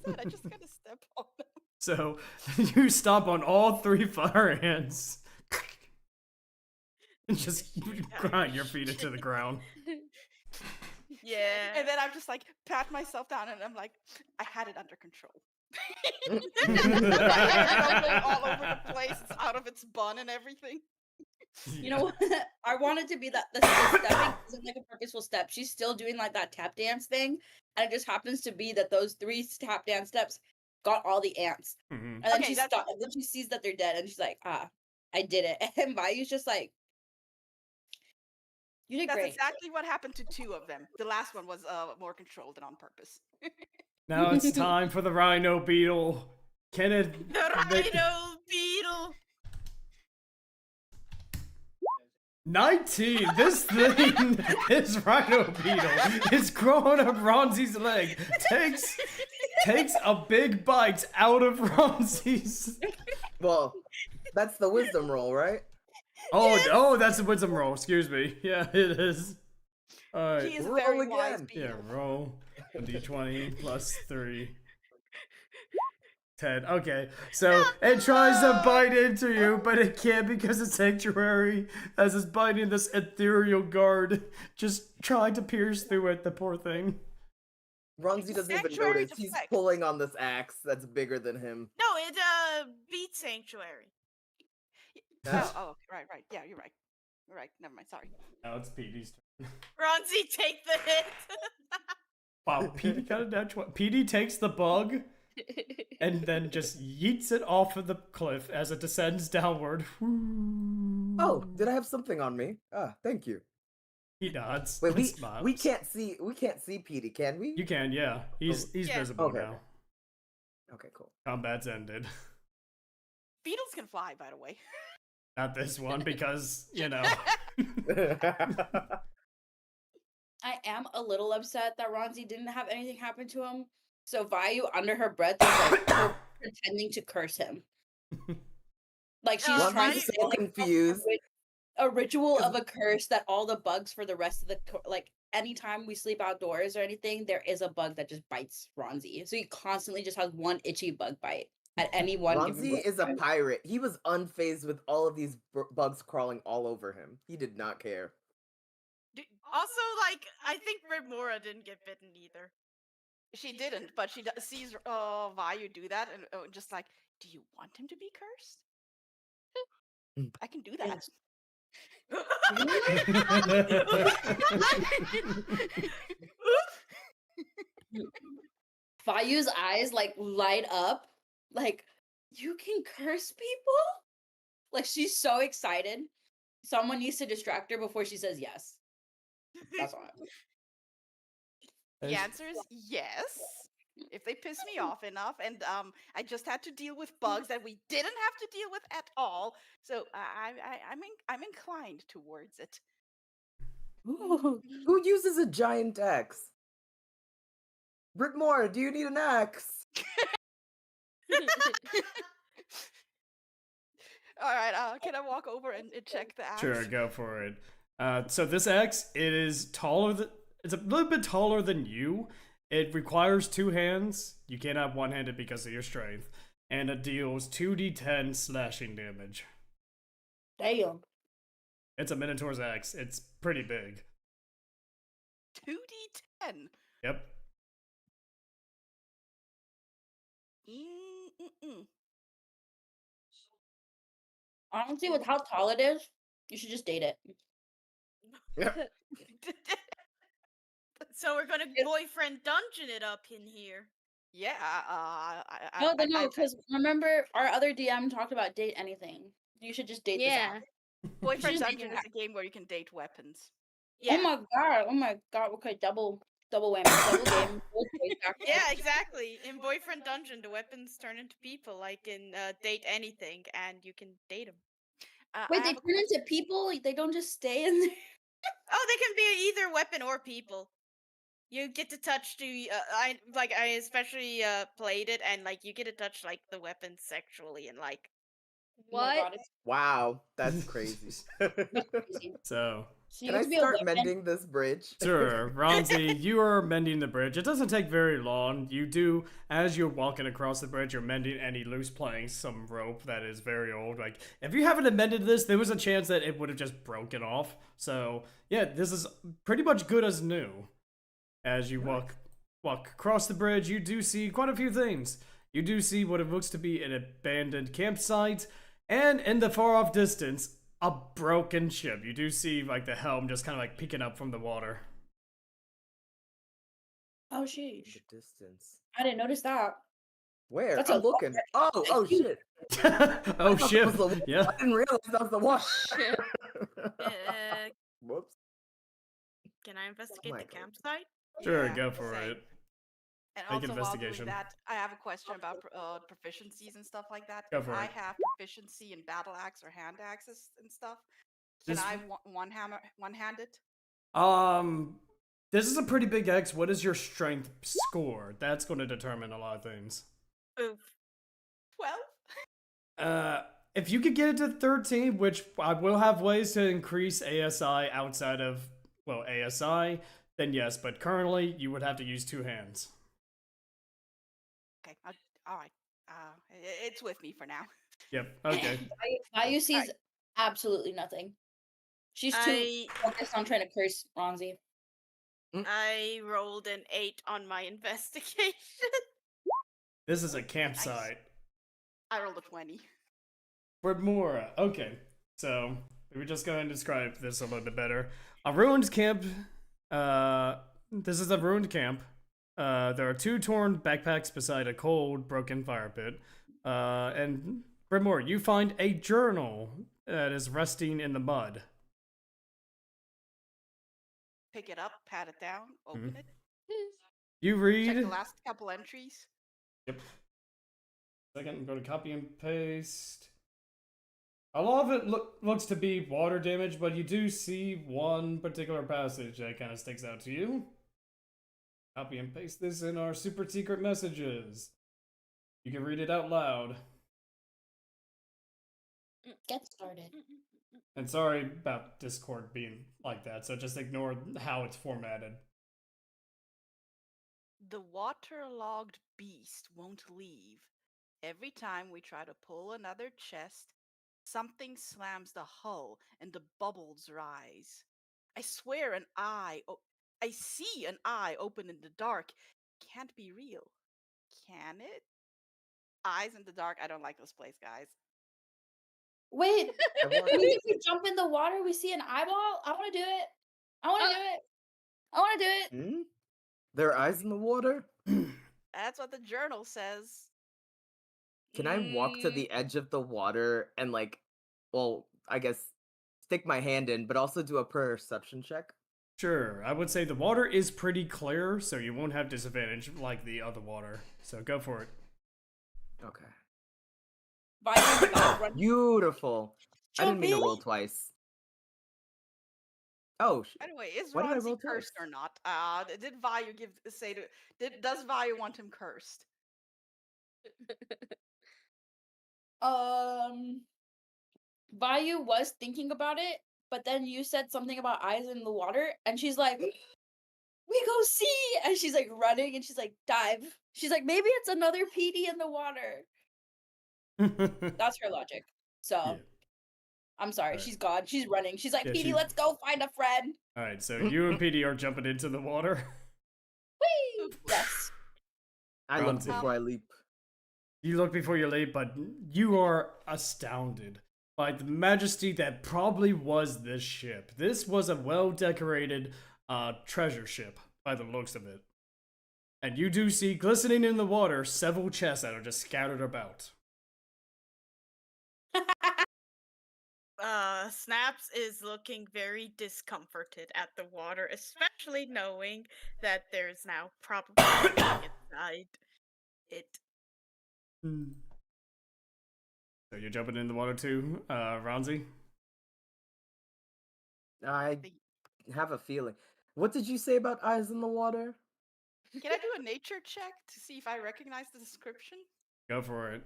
I just gotta step on them. So, you stomp on all 3 fire ants. And just grind your feet into the ground. Yeah. And then I'm just like, pat myself down and I'm like, I had it under control. All over the place, it's out of its bun and everything. You know what? I want it to be that the stepping isn't like a purposeful step. She's still doing like that tap dance thing, and it just happens to be that those 3 tap dance steps got all the ants. Mm-hmm. And then she stops, and then she sees that they're dead, and she's like, "Ah, I did it." And Vayu's just like, "You did That's great." exactly what happened to 2 of them. The last one was more controlled and on purpose. Now it's time for the Rhino Beetle. Can it? The Rhino Beetle. 19! This thing, this Rhino Beetle, is growing up Ronzi's leg. Takes a big bite out of Ronzi's. Well, that's the wisdom roll, right? Oh, yes. Oh, that's the wisdom roll. Excuse me. Yeah, it is. All right. He is Roll very again. wise beetle. Yeah, roll a d20 plus 3. 10. Okay, so it tries to bite into you, but it can't because the sanctuary, as it's biting this ethereal guard, just trying to pierce through it, the poor thing. Ronzi doesn't even notice. He's pulling on this axe that's bigger than him. No, it beats Sanctuary. Oh, right. Yeah, you're right. You're right. Never mind. Sorry. Now it's PD's turn. Ronzi, take the hit. Wow, PD got a natural. PD takes the bug and then just yeets it off of the cliff as it descends downward. Oh, did I have something on me? Ah, thank you. He nods. Wait, and we smiles. can't see Petey, can we? You can, yeah. He's Yeah. visible Okay, now. Okay, cool. Combat's ended. Beetles can fly, by the way. Not this one, because, you know. I am a little upset that Ronzi didn't have anything happen to him. So Vayu, under her breath, is like pretending to curse him. Like she's trying to Ronzi's say so like confused. a ritual of a curse that all the bugs for the rest of the like anytime we sleep outdoors or anything, there is a bug that just bites Ronzi. So he constantly just has one itchy bug bite at any one given Ronzi is a pirate. He was unfazed with all of these bugs crawling all over him. He did not care. Also, like, I think Brytmora didn't get bitten either. She didn't, but she sees Vayu do that and just like, do you want him to be cursed? I can do that. Vayu's eyes like light up, like you can curse people? Like she's so excited. Someone needs to distract her before she says yes. That's all. The answer is yes. If they piss me off enough, and I just had to deal with bugs that we didn't have to deal with at all, so I'm inclined towards it. Ooh, who uses a giant axe? Brytmora, do you need an axe? All right, can I walk over and check the axe? Sure, go for it. So this axe, it is taller it's a little bit taller than you. It requires 2 hands. You can't have one-handed because of your strength. And it deals 2d10 slashing damage. Damn. It's a Minotaur's axe. It's pretty big. 2d10? Yep. Honestly, with how tall it is, you should just date it. So we're gonna boyfriend dungeon it up in here. Yeah. No, because remember our other DM talked about date anything. You should just date this app. Boyfriend Dungeon is a game where you can date weapons. Yeah. Oh my god. Okay, double whammy, double game. Yeah, exactly. In Boyfriend Dungeon, the weapons turn into people, like in Date Anything, and you can date them. Wait, they turn into people? They don't just stay in there? Oh, they can be either weapon or people. You get to touch I especially played it, and like you get to touch like the weapons sexually, and like what? Wow, that's crazy. So can I start mending this bridge? Sure, Ronzi, you are mending the bridge. It doesn't take very long. You do, as you're walking across the bridge, you're mending any loose planks, some rope that is very old. Like, if you haven't amended this, there was a chance that it would have just broken off. So, yeah, this is pretty much good as new. As you walk across the bridge, you do see quite a few things. You do see what it looks to be an abandoned campsite, and in the far-off distance, a broken ship. You do see, like, the helm just kind of, like, peeking up from the water. Oh, sheesh. The distance. I didn't notice that. Where? I'm looking. Oh, shit. Oh, shit. Yeah. I didn't realize that was the one. Whoops. Can I investigate the campsite? Sure, go for it. And Make also, investigation. while doing that, I have a question about proficiencies and stuff like that. Go If for I it. have proficiency in battle axe or hand axes and stuff, can I one-hand it? This is a pretty big X. What is your strength score? That's going to determine a lot of things. Oof. 12? If you could get it to 13, which I will have ways to increase ASI outside of, well, ASI, then yes, but currently you would have to use 2 hands. Okay, all right. It's with me for now. Yep, okay. Vayu sees absolutely nothing. She's too focused on trying to curse Ronzi. I rolled an 8 on my investigation. This is a campsite. I rolled a 20. Brytmora. Okay, so let me just go ahead and describe this a little bit better. A ruined camp. This is a ruined camp. There are 2 torn backpacks beside a cold, broken fire pit. And Brytmora, you find a journal that is resting in the mud. Pick it up, pat it down, open it. You read. Check the last couple entries. Yep. Second, go to copy and paste. A lot of it looks to be water damage, but you do see one particular passage that kind of sticks out to you. Copy and paste this in our super secret messages. You can read it out loud. Get started. And sorry about Discord being like that, so just ignore how it's formatted. The waterlogged beast won't leave. Every time we try to pull another chest, something slams the hull and the bubbles rise. I swear I see an eye open in the dark. Can't be real. Can it? Eyes in the dark. I don't like this place, guys. Wait, if we jump in the water, we see an eyeball? I want to do it. I want to do it. I want to do it. There are eyes in the water? That's what the journal says. Can I walk to the edge of the water and, like, well, I guess stick my hand in, but also do a perception check? Sure, I would say the water is pretty clear, so you won't have disadvantage like the other water. So go for it. Okay. Beautiful. I didn't mean to roll twice. Oh, By the way, is why did I Ronzi roll cursed twice? or not? Did Vayu does Vayu want him cursed? Vayu was thinking about it, but then you said something about eyes in the water, and she's like, we go see! And she's like running, and she's like, dive. She's like, maybe it's another PD in the water. That's her logic. So, Yeah. I'm sorry, Right. she's gone. She's running. She's like, Yeah, PD, let's go find a friend. Alright, so you and PD are jumping into the water. Whee! Yes. I look before I leap. You look before you leap, but you are astounded by the majesty that probably was this ship. This was a well-decorated treasure ship, by the looks of it. And you do see, glistening in the water, several chests that are just scattered about. Snaps is looking very discomforted at the water, especially knowing that there's now probably something inside it. So you're jumping in the water too, Ronzi? I have a feeling. What did you say about eyes in the water? Can I do a nature check to see if I recognize the description Go for it.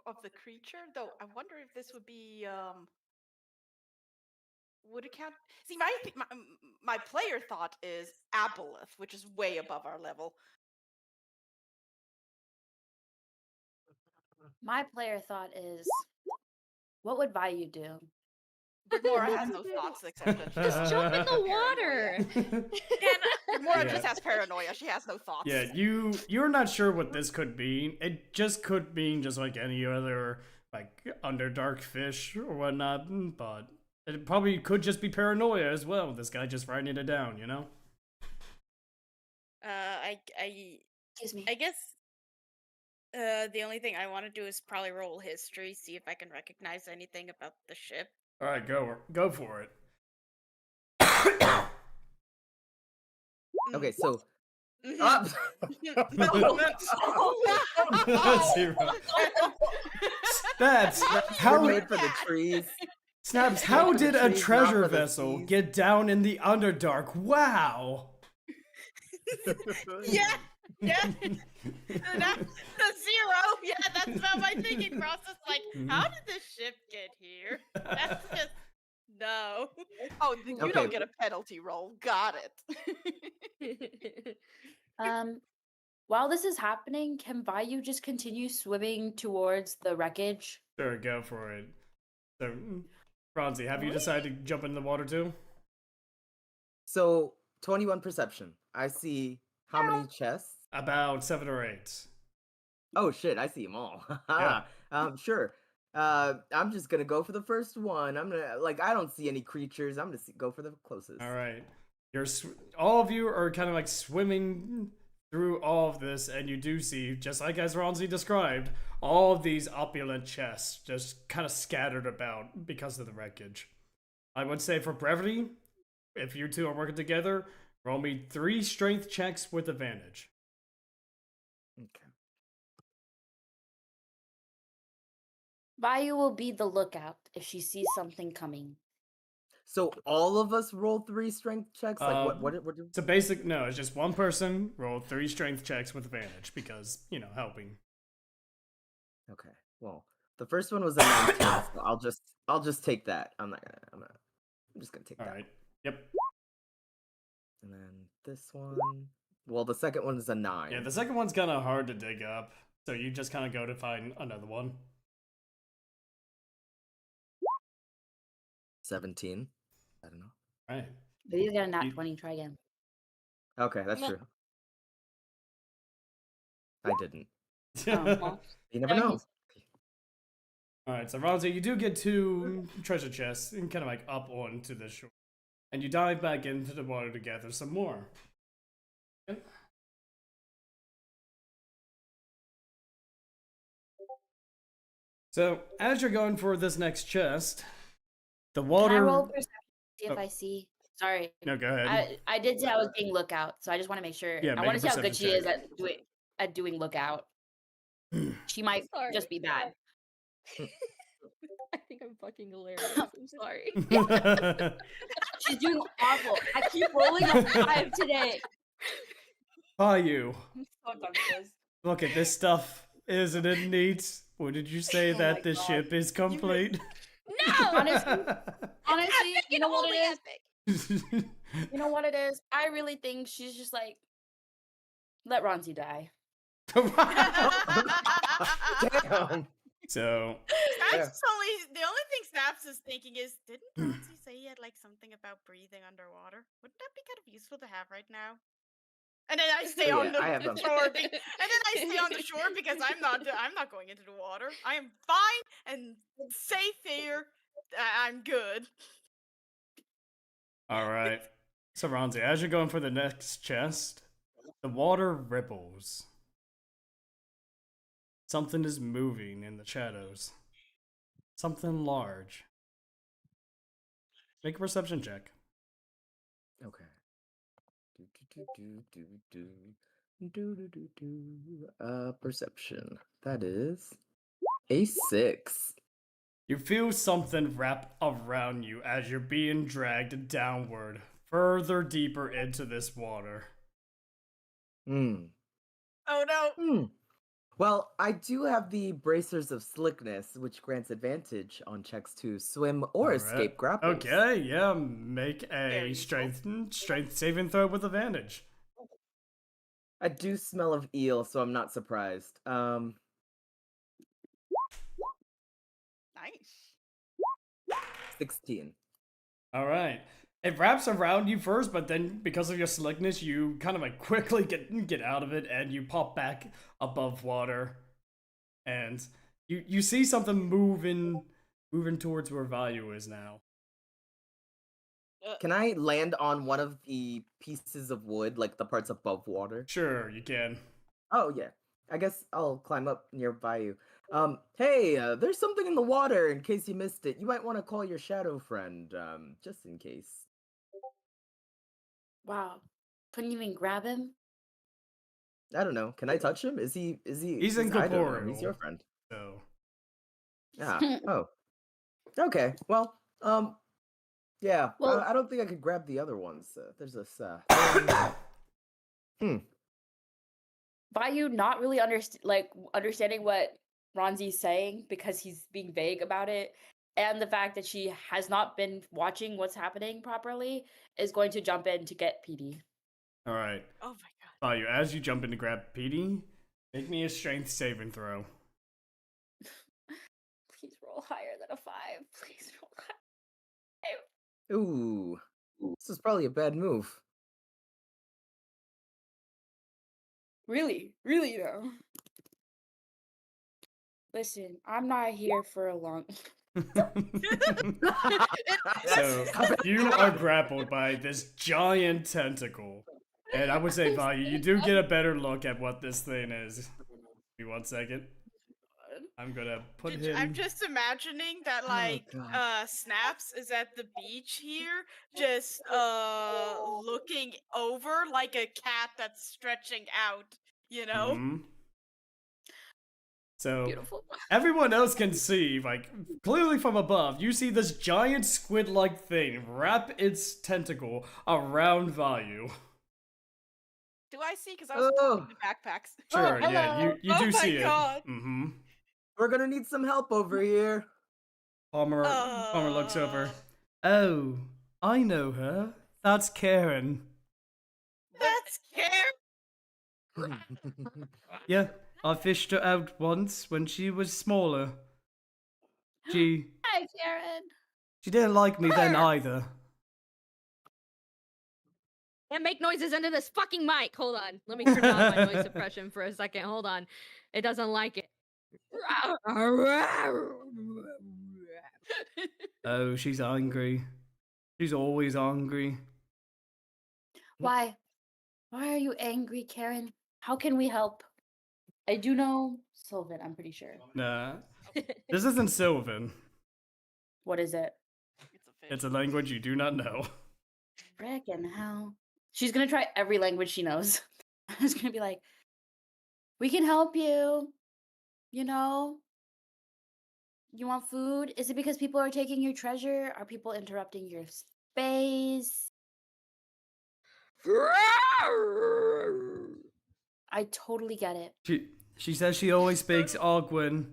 of the creature? Though I wonder if this would be would it count? See, my player thought is aboleth, which is way above our level. My player thought is, what would Vayu do? Brytmora has no thoughts except that Just jump in the water. Brytmora just has paranoia. She has no thoughts. Yeah, you're not sure what this could mean. It just could mean just like any other like underdark fish or whatnot, but it probably could just be paranoia as well. This guy just writing it down, you know? Excuse me. I guess the only thing I want to do is probably roll history, see if I can recognize anything about the ship. All right, go for it. Okay, so Snaps, how made for the trees. Snaps, how did a treasure vessel get down in the Underdark? Wow. Yeah. That's the zero. Yeah, that's about my thinking process. Like, how did this ship get here? That's just no. Oh, you don't get a penalty roll. Got it. While this is happening, can Vayu just continue swimming towards the wreckage? Sure, go for it. So, Ronzi, have you decided to jump in the water too? So, 21 perception. I see how many chests? About 7 or 8. Oh shit, I see them all. Yeah. Sure. I'm just gonna go for the first one. I'm gonna I don't see any creatures. I'm gonna go for the closest. All right. all of you are kind of like swimming through all of this, and you do see, just like as Ronzi described, all of these opulent chests just kind of scattered about because of the wreckage. I would say for brevity, if you two are working together, roll me 3 strength checks with advantage. Okay. Vayu will be the lookout if she sees something coming. So all of us roll 3 strength checks? Like what It's a basic, no, it's just one person roll 3 strength checks with advantage because, helping. Okay. Well, the first one was a 19, so I'll just take that. I'm just gonna take that. Alright. Yep. And then this one. Well, the second one is a 9. Yeah, the second one's kind of hard to dig up, so you just kind of go to find another one. 17. I don't know. Right. But he's got a nat 20. Try again. Okay, that's true. I didn't. Well, You never know. Alright, so Ronzi, you do get 2 treasure chests and kind of like up onto the shore. And you dive back into the water to gather some more. Yep. So, as you're going for this next chest, the water... Can I roll perception to see if I see? Sorry. No, go ahead. I did say I was being lookout, so I just want to make sure. Yeah, I make want a to see how good perception she is check. at doing lookout. She might just be bad. I think I'm fucking hilarious. I'm sorry. She's doing awful. I keep rolling a 5 today. Vayu, I'm so done with this. look at this stuff. Isn't it neat? Or did you say that my this God. ship is complete? No! Honestly, you know what only it is? epic. You know what it is? I really think she's just like, let Ronzi die. Damn. So, Snaps the only thing Snaps is thinking is, didn't Ronzi say he had like something about breathing underwater? Wouldn't that be kind of useful to have right now? And then I stay on the I have them. shore. And then I stay on the shore because I'm not going into the water. I am fine and safe here. I'm good. alright. So, Ronzi, as you're going for the next chest, the water ripples. Something is moving in the shadows. Something large. Make a perception check. Okay. Perception. That is a 6. You feel something wrap around you as you're being dragged downward, further deeper into this water. Oh no. Well, I do have the Bracers of Slickness, which grants advantage on checks to swim or escape grapples. Okay, yeah, make a strength saving throw with advantage. I do smell of eel, so I'm not surprised. Nice. 16. All right. It wraps around you first, but then because of your slickness, you kind of like quickly get out of it, and you pop back above water, and you see something moving towards where Vayu is now. Can I land on one of the pieces of wood, like the parts above water? Sure, you can. Oh yeah. I guess I'll climb up nearby you. Hey, there's something in the water in case you missed it. You might want to call your shadow friend, just in case. Wow. Couldn't even grab him? I don't know. Can I touch him? Is he He's I don't know. incorporeal. He's your friend. So. Yeah. Oh. Okay. Well, yeah. Well- I don't think I could grab the other ones. There's this Vayu not really understanding what Ronzi's saying because he's being vague about it, and the fact that she has not been watching what's happening properly, is going to jump in to get PD. All right. Oh my god. Vayu, as you jump in to grab Petey, make me a strength saving throw. Please roll higher than a 5. Please roll higher. Ooh. This is probably a bad move. Really? Really though? Listen, I'm not here for a long So you are grappled by this giant tentacle. And I would say, Vayu, you do get a better look at what this thing is. Give me 1 second. I'm gonna put him. I'm just imagining that like Snaps is at the beach here, just looking over like a cat that's stretching out, you know? Mm-hmm. So Beautiful. everyone else can see, like, clearly from above, you see this giant squid-like thing wrap its tentacle around Vayu. Do I see? Because I was pulling the backpacks. Sure, yeah, you do see it. God. Mm-hmm. We're gonna need some help over here. Palmer looks over. Oh, I know her. That's Karen. That's Karen. Yeah, I fished her out once when she was smaller. She Hi, Karen. didn't like me then either. Can't make noises into this fucking mic. Hold on. Let me turn on my noise suppression for a second. Hold on. It doesn't like it. Oh, she's angry. She's always angry. Why? Why are you angry, Karen? How can we help? I do know Sylvan, I'm pretty sure. Nah. This isn't Sylvan. What is it? It's a fish. It's a language you do not know. Frickin' hell. She's gonna try every language she knows. I was gonna be like, we can help you. You know? You want food? Is it because people are taking your treasure? Are people interrupting your space? I totally get it. She says she always speaks Ogwin.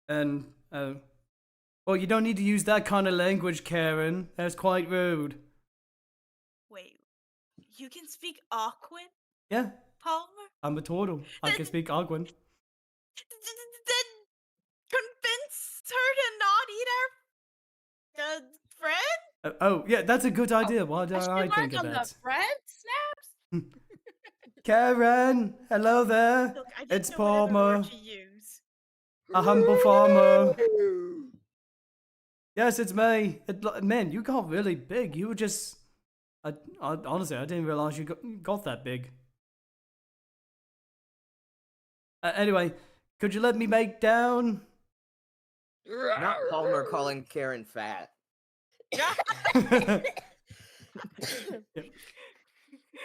And, well, you don't need to use that kind of language, Karen. That's quite rude. Wait, you can speak Aquan, Yeah, Palmer? I'm a turtle. I can speak Ogwin. Then convince her to not eat our friend? Oh, yeah, that's a good idea. Why I don't should I work think of on that? the friend snaps. Karen, hello there. Look, I didn't It's know whatever Palmer, word to use. a humble farmer. Yes, it's me. Man, you got really big. You were just... honestly, I didn't realize you got that big. Anyway, could you let me make down? Not Palmer calling Karen fat.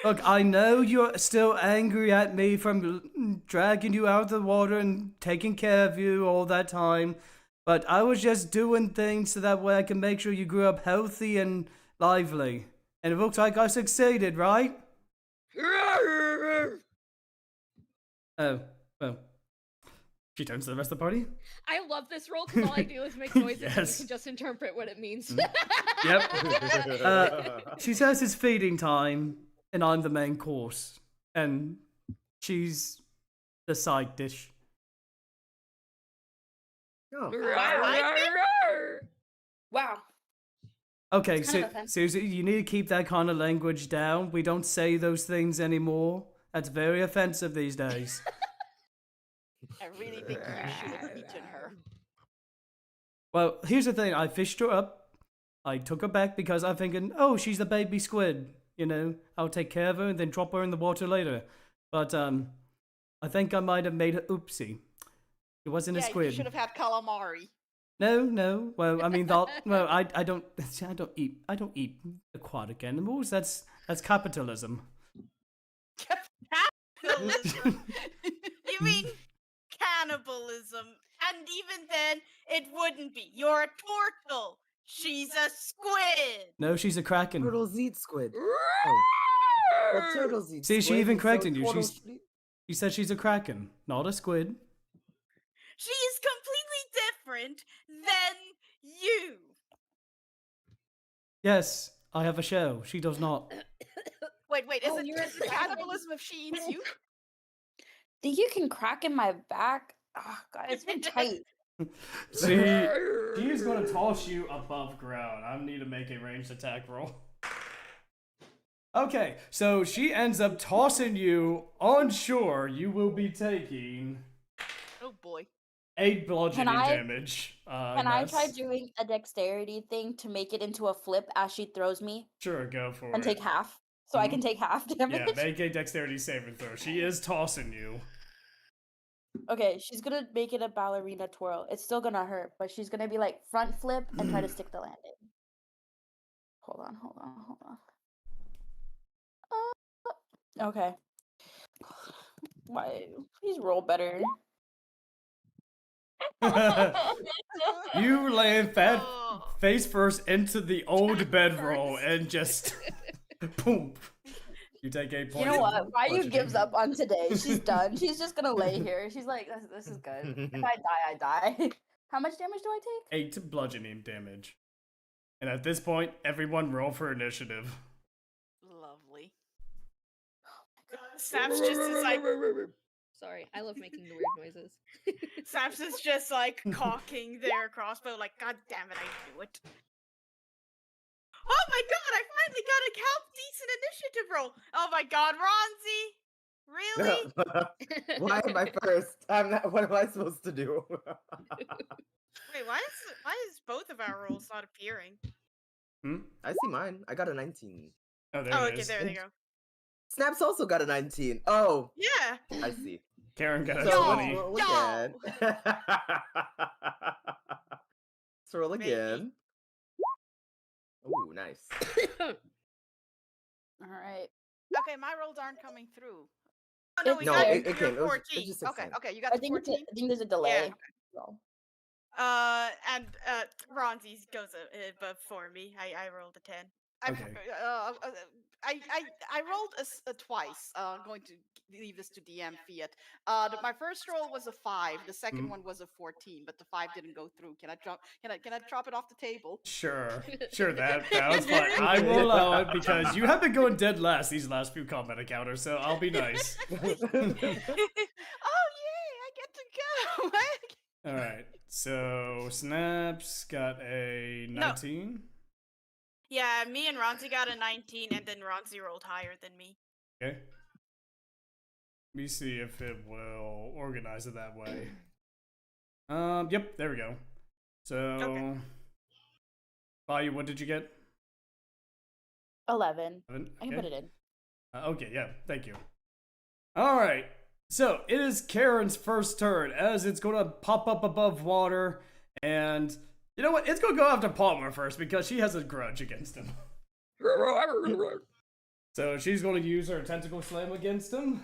Look, I know you're still angry at me from dragging you out of the water and taking care of you all that time, but I was just doing things so that way I can make sure you grew up healthy and lively. And it looks like I succeeded, right? Oh, well. She turns to the rest of the party. I love this role because all I do is make noises and you Yes. can just interpret what it means. Yep. She says it's feeding time, and I'm the main course. And she's the side dish. Oh. Wow. Okay, It's kind of offensive. Susie, you need to keep that kind of language down. We don't say those things anymore. That's very offensive these days. I really think you should have eaten her. Well, here's the thing. I fished her up. I took her back because I'm thinking, oh, she's a baby squid. You know, I'll take care of her and then drop her in the water later. But, I think I might have made her oopsie. It wasn't a You squid. should have had calamari. No. Well, I mean, I don't eat aquatic animals. That's capitalism. Cannibalism. You mean cannibalism? And even then, it wouldn't be. You're a turtle. She's a squid. No, she's a kraken. Turtles eat squid. Oh. Well, turtles eat See, squid. she even and so corrected you. turtles eat- She said she's a kraken, not a squid. She is completely different than you. Yes, I have a shell. She does not. Wait, is Oh, it you're a is it cannibalism if she eats you? Think you can crack in my back? Oh god, it's been tight. See, she is going to toss you above ground. I need to make a ranged attack roll. Okay, so she ends up tossing you on shore. You will be taking Oh boy. 8 bludgeoning I- damage. Can I try Ness. doing a dexterity thing to make it into a flip as she throws me Sure, go for and it. take half? So I can take half damage? Yeah, make a dexterity saving throw. She is tossing you. Okay, she's gonna make it a ballerina twirl. It's still gonna hurt, but she's gonna be like front flip and try to stick the landing. Hold on. Okay. Why? Please roll better. You land Oh. face first into the old bedroll and just boom. You take 8 points. You know what? of Vayu bludgeoning. gives up on today. She's done. She's just gonna lay here. She's like, this is good. If I die, I die. How much damage do I take? 8 bludgeoning damage. And at this point, everyone roll for initiative. Lovely. Snaps just is like Sorry, I love making the weird noises. Snaps is just like cocking their crossbow, like, God damn it, I knew it. Oh my god, I finally got a decent initiative roll. Oh my god, Ronzi, really? Why am I first? I'm not. What am I supposed to do? Wait, why is both of our rolls not appearing? I see mine. I got a 19. Oh, there Oh, it okay, is. there they go. Snaps also got a 19. Oh, Yeah. I see. Karen got a So 20. let's roll Yo! again. Let's roll Maybe. again. Ooh, nice. All right. Okay, my rolls aren't coming through. Oh no, we No, got it your came. It was 14. just Okay, 16. okay, you got I the think 14. I think there's a delay. So. And Ronzi goes before me. I rolled a 10. Okay. I rolled a twice. Going to leave this to DM Fiat. My first roll was a 5. The second one was a 14, but the 5 didn't go through. Can I drop? Can I drop it off the table? Sure, that was fine. I will allow it because you have been going dead last these last few combat encounters, so I'll be nice. Oh yay! I get to go. All right, so Snaps got a 19. Yeah, me and Ronzi got a 19, and then Ronzi rolled higher than me. Okay. Let me see if it will organize it that way. Yep, there we go. So, Okay. Vayu, what did you get? 11. 11? I can put it in. Okay, yeah, thank you. All right, so it is Karen's first turn as it's going to pop up above water, and you know what? It's going to go after Palmer first because she has a grudge against him. So she's going to use her tentacle slam against him.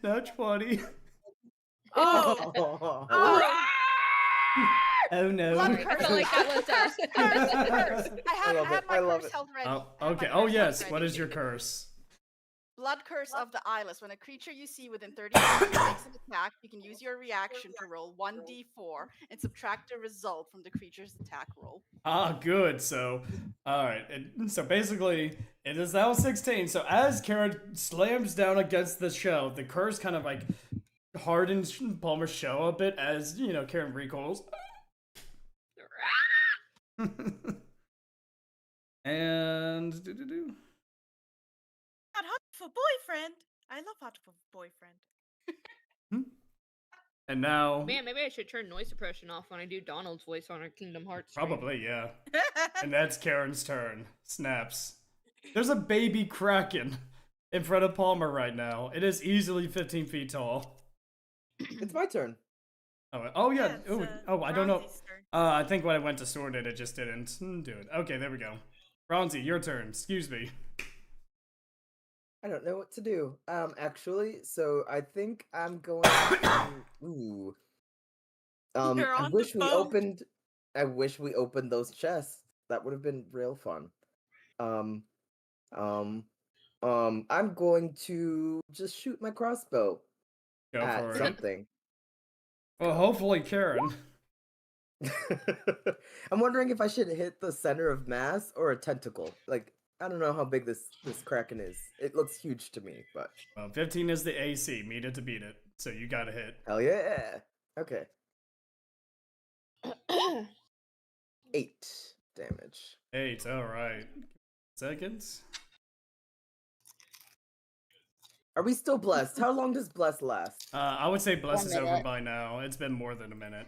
No 20. Oh! Oh no. Blood I felt like that was us. curse. I love had it, my I love curse it. held ready. Oh, I had my okay. curse Oh held yes. ready. What is your curse? Blood Curse of the Eyeless. When a creature you see within 30 feet makes an attack, you can use your reaction to roll 1d4 and subtract the result from the creature's attack roll. Ah, good. So, all right. So basically, it is now 16. So as Karen slams down against the shell, the curse kind of like hardens Palmer's shell a bit as you know Karen recoils. And Hot for boyfriend. I love hot for boyfriend. and now Man, maybe I should turn noise suppression off when I do Donald's voice on our Kingdom Hearts stream. probably yeah. And that's Karen's turn. Snaps. There's a baby kraken in front of Palmer right now. It is easily 15 feet tall. It's my turn. Oh yeah. it's, I don't know. Ronzi's turn. I think when I went to sort it, it just didn't do it. Okay, there we go. Ronzi, your turn. Excuse me. I don't know what to do. Actually, so I think I'm going to. Ooh. You're I on wish the we boat. opened. I wish we opened those chests. That would have been real fun. I'm going to just shoot my crossbow Go at for it. something. Well, hopefully Karen. I'm wondering if I should hit the center of mass or a tentacle. Like, I don't know how big this kraken is. It looks huge to me, but Well, 15 is the AC. Meet it to beat it. So you gotta hit. hell yeah. Okay. 8 damage. 8. All right. Seconds. Are we still blessed? How long does bless last? I would say bless 1 is over minute. by now. It's been more than a minute.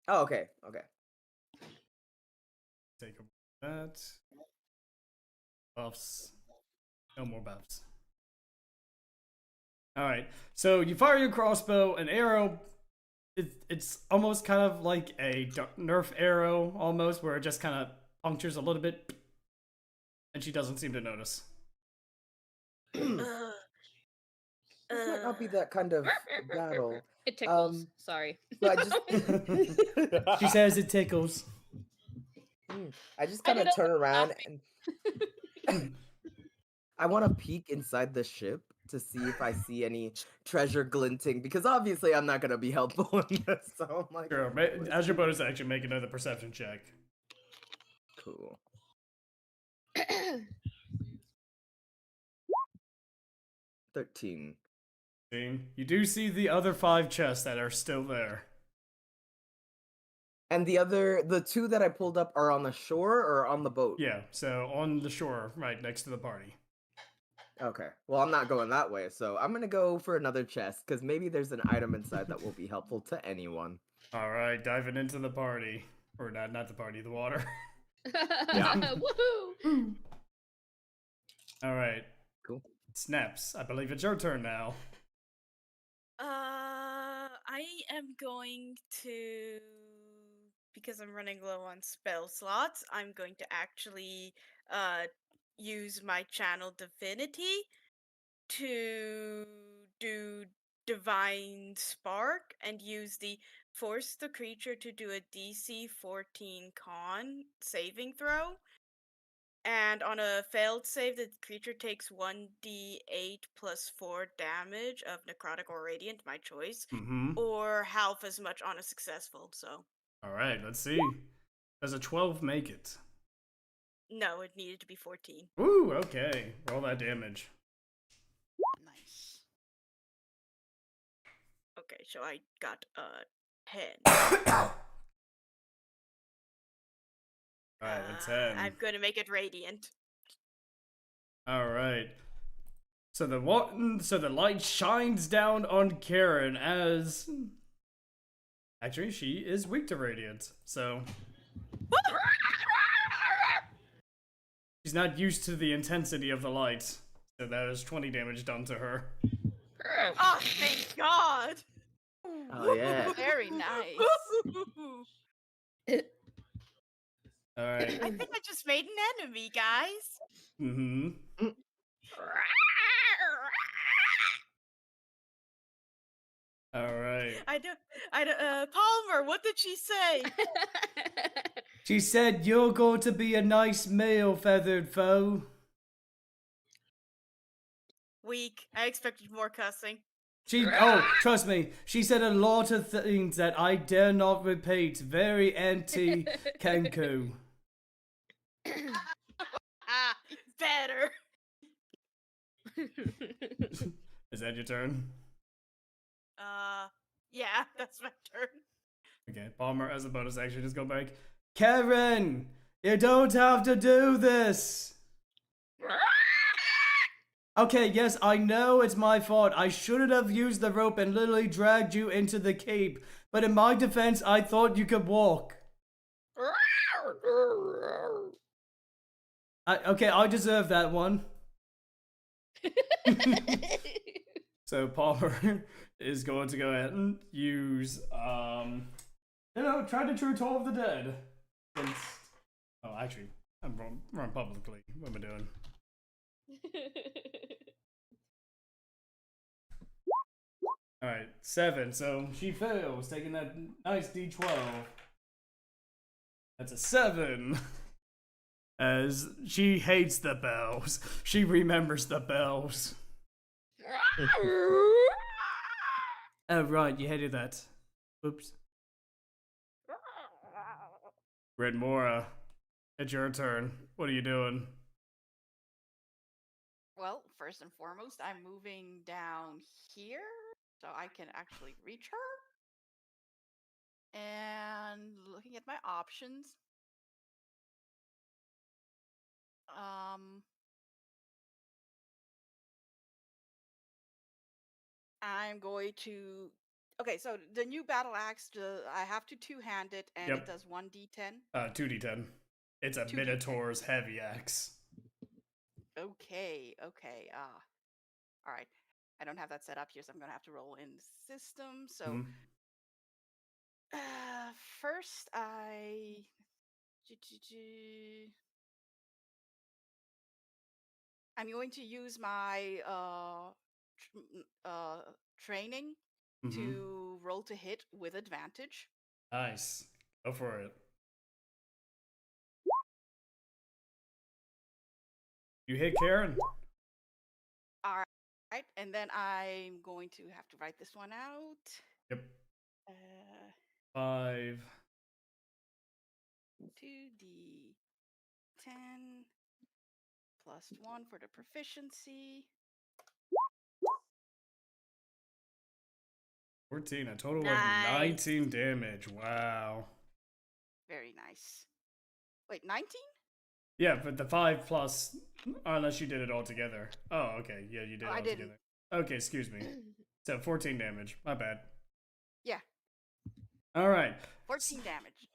Oh, okay. Okay. Take that. Buffs. No more buffs. Alright, so you fire your crossbow, an arrow. It's almost kind of like a nerf arrow, almost, where it just kind of punctures a little bit. And she doesn't seem to notice. This might not be that kind of battle. It tickles. Sorry. So I just She says it tickles. I just kind of turn around and I want to peek inside the ship to see if I see any treasure glinting, because obviously I'm not gonna be helpful in this. So I'm like, Sure, as your bonus action, make another perception check. cool. 13. You do see the other 5 chests that are still there. And the 2 that I pulled up are on the shore or on the boat? Yeah, so on the shore, right next to the party. Okay. Well, I'm not going that way, so I'm gonna go for another chest, because maybe there's an item inside that will be helpful to anyone. Alright, diving into the party. Or not the party, the water. Yeah. Woohoo! Alright. Cool. Snaps, I believe it's your turn now. I am going to, because I'm running low on spell slots, I'm going to actually use my channel divinity to do divine spark and use the force the creature to do a DC 14 con saving throw. And on a failed save, the creature takes 1d8 plus 4 damage of necrotic or radiant, my choice, or half as much on a successful. So. Alright, let's see. Does a 12 make it? No, it needed to be 14. Ooh, okay. Roll that damage. Nice. Okay, so I got 10. Alright, a 10. I'm gonna make it radiant. Alright. So the light shines down on Karen as actually she is weak to radiant, so she's not used to the intensity of the light. So that is 20 damage done to her. Oh, thank God! Oh yeah. Very nice. Alright. I think I just made an enemy, guys. Mm-hmm. Alright. I don't, Palmer, what did she say? She said you're going to be a nice male, feathered foe. Weak. I expected more cussing. Trust me, she said a lot of things that I dare not repeat. Very anti-Kenku. Better. Is that your turn? Yeah, that's my turn. Okay, Palmer, as a bonus action, just go back. Karen, you don't have to do this. Okay, yes, I know it's my fault. I shouldn't have used the rope and literally dragged you into the keep. But in my defense, I thought you could walk. Okay, I deserve that one. So Palmer is going to go ahead and use, try to true toll of the dead. Actually, I'm wrong publicly. What am I doing? Alright, 7. So she fails, taking that nice d12. That's a 7. As she hates the bells. She remembers the bells. Oh, right, you hated that. Oops. Brytmora, it's your turn. What are you doing? Well, first and foremost, I'm moving down here so I can actually reach her. And looking at my options. I'm going to. Okay, so the new battle axe, I have to two-hand it, and Yep. it does 1d10. 2d10. It's a 2d10. Minotaur's heavy axe. Okay. All right. I don't have that set up here, so I'm gonna have to roll in the system. So, first I'm going to use my training to roll to hit with advantage. Nice. Go for it. You hit Karen? All right, and then I'm going to have to write this one out. Yep. 5. 2d10 plus 1 for the proficiency. 14, a total of 19 damage. Wow. Very nice. Wait, 19? Yeah, but the 5 plus, unless you did it all together. Oh, okay. Yeah, you did it all together. Okay, excuse me. So 14 damage. My bad. Yeah. All right. 14 damage.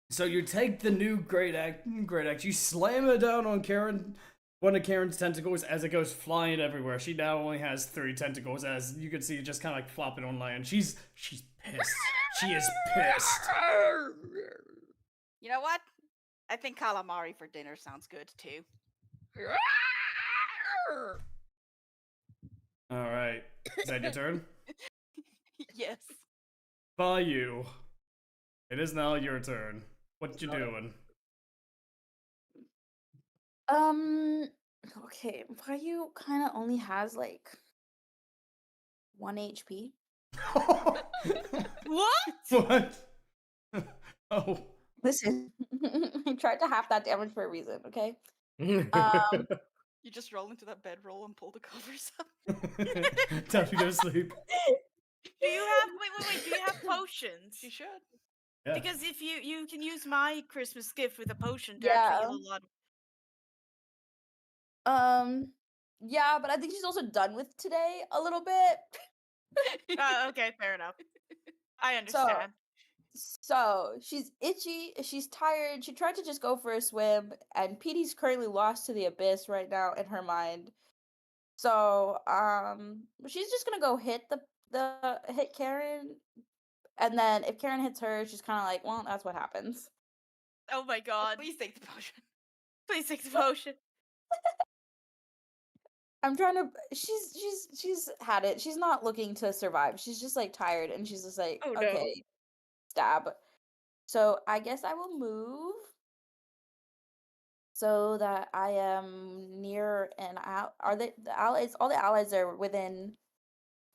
So you take the new great axe, you slam it down on one of Karen's tentacles as it goes flying everywhere. She now only has 3 tentacles, as you can see, just kind of like flopping on land. She's pissed. She is pissed. You know what? I think calamari for dinner sounds good too. All right. Is that your turn? Yes. Vayu. It is now your turn. What you doing? Okay, Vayu kind of only has like 1 HP. What? What? Oh. Listen, I tried to half that damage for a reason, okay? You just roll into that bedroll and pull the covers up. Time to go to sleep. Do you have wait, do you have potions? You should. Yeah. Because if you can use my Christmas gift with a potion to Yeah. actually heal a lot. Yeah, but I think she's also done with today a little bit. Okay, fair enough. I understand. So she's itchy, she's tired, she tried to just go for a swim, and Petey's currently lost to the abyss right now in her mind. So, she's just gonna go hit hit Karen, and then if Karen hits her, she's kind of like, well, that's what happens. Oh my god. Please take the potion. Please take the potion. I'm trying to. She's had it. She's not looking to survive. She's just like tired, and she's just like, Oh, no. okay, stab. So I guess I will move so that I am near and out. Are the allies? All the allies are within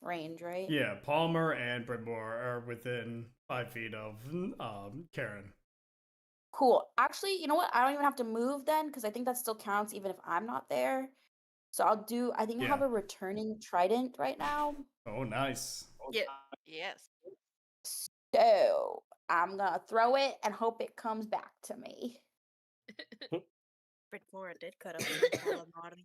range, right? Yeah, Palmer and Brytmora are within 5 feet of Karen. Cool. Actually, you know what? I don't even have to move then, because I think that still counts even if I'm not there. So I'll do. I think I have a returning trident right now. Oh, nice. Yeah. Yes. So I'm gonna throw it and hope it comes back to me. Brytmora did cut up some calamari.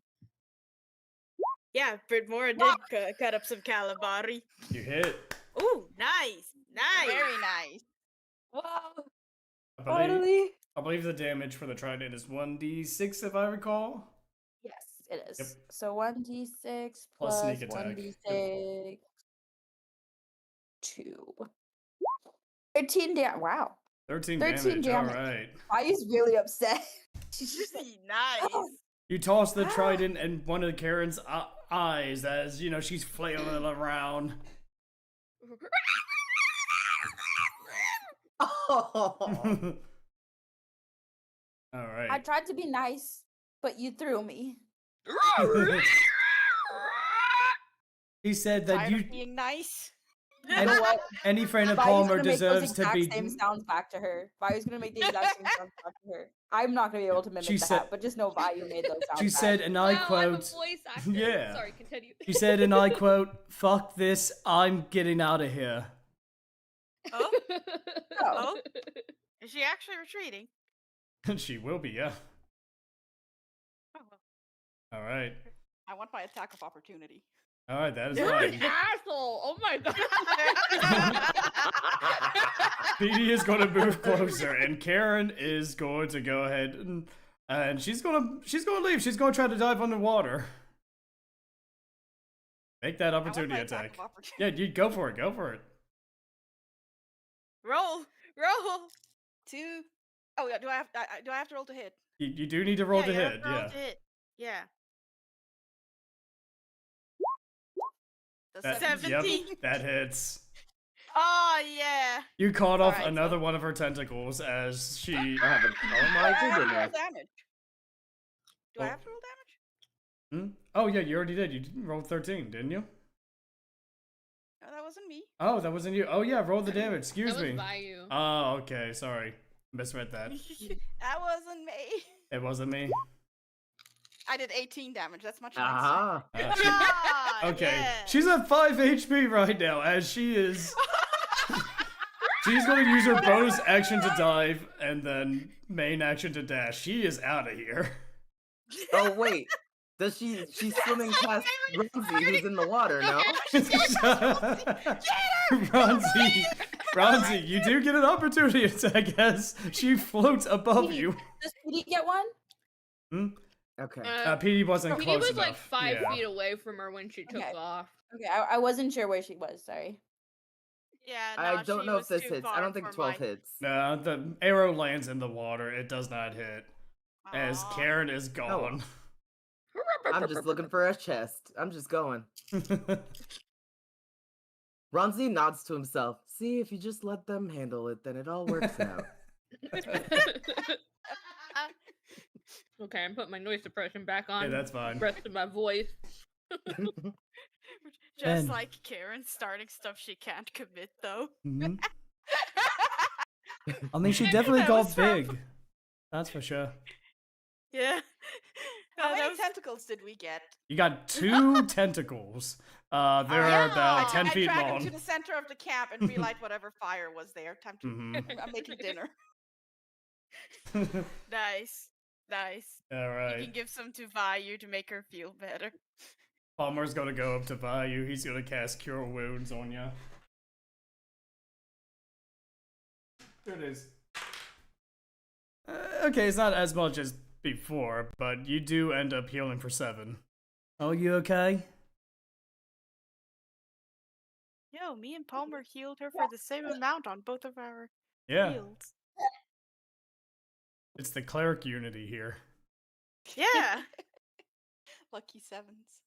Yeah, Brytmora did cut up some calamari. You hit. Ooh, nice. Nice. Very nice. Wow. I believe the damage for the trident is 1d6 if I recall. Yes, it is. Yep. So 1d6 Plus plus sneak attack. 1d6 2. 13 damage. Wow. 13 damage. All right. Vayu's really upset. She's just like, nice. You toss the trident in one of Karen's eyes as, you know, she's flailing around. Oh. All right. I tried to be nice, but you threw me. He said that Tired you of being nice. any friend of Vayu's Palmer gonna make deserves those to be. exact same sounds back to her. Vayu's gonna make the exact same sounds back to her. I'm not gonna be able to mimic that, but just know Vayu made those sounds. She said, and I quote. I'm a voice actor. Yeah. Sorry, continue. She said, and I quote, "Fuck this, I'm getting out of here." Oh? Oh. Is she actually retreating? She will be, yeah. Oh, well. All right. I want my attack of opportunity. All right, that is You're an fine. asshole. Oh my god. PD is going to move closer, and Karen is going to go ahead and she's gonna leave. She's gonna try to dive underwater. Make that opportunity my attack. of Yeah, you go for it. Go for it. Roll. 2. Oh yeah, do I have to roll to hit? You do need to roll to you have hit. to roll Yeah. to hit. Yeah. The That, 17. Yep, that hits. Oh yeah. You caught off Alright, another one of her tentacles as she. I haven't. Oh my I have to roll goodness. damage. Do I Oh. have to roll damage? Oh yeah, you already did. You rolled 13, didn't you? No, that wasn't me. Oh, that wasn't you. Oh yeah, roll the damage. Excuse That was me. Vayu. Oh, okay. Sorry, misread that. That wasn't me. It wasn't me. I did 18 damage. That's much nicer. Ah. Ah, Okay, yeah. she's at 5 HP right now, as she is. She's going to use her bonus action to dive, and then main action to dash. She is out of here. Oh wait. Does she's swimming past Ronzi, who's in the water, no? Ronzi, you do get an opportunity attack as she floats above you. Does PD get one? Okay. PD wasn't PD close was enough. like 5 Yeah. feet away from her when she took Okay. off. Okay, I wasn't sure where she was. Sorry. Yeah, I no, don't she know if was this too hits. I far don't think for 12 my- hits. No, the arrow lands in the water. It does not hit. As Aw. Karen is gone. I'm just looking for a chest. I'm just going. Ronzi nods to himself. See, if you just let them handle it, then it all works out. Okay, I'm putting my noise suppression back on. Yeah, that's fine. Rest of my voice. Just Ben. like Karen starting stuff she can't commit though. Mhm. I mean, she definitely That got was rough. big. That's for sure. Yeah. How that many was- tentacles did we get? You got 2 tentacles. They're Yeah. about 10 feet I dragged long. him to the center of the camp and relight whatever fire was there. Time to. Mhm. I'm making dinner. Nice. Nice. All You right. can give some to Vayu to make her feel better. Palmer's gonna go up to Vayu. He's gonna cast Cure Wounds on you. There it is. Okay, it's not as much as before, but you do end up healing for 7. Oh, you okay? Yo, me and Palmer healed her for the same amount on both of our Yeah. heals. It's the cleric unity here. Yeah. Lucky 7s.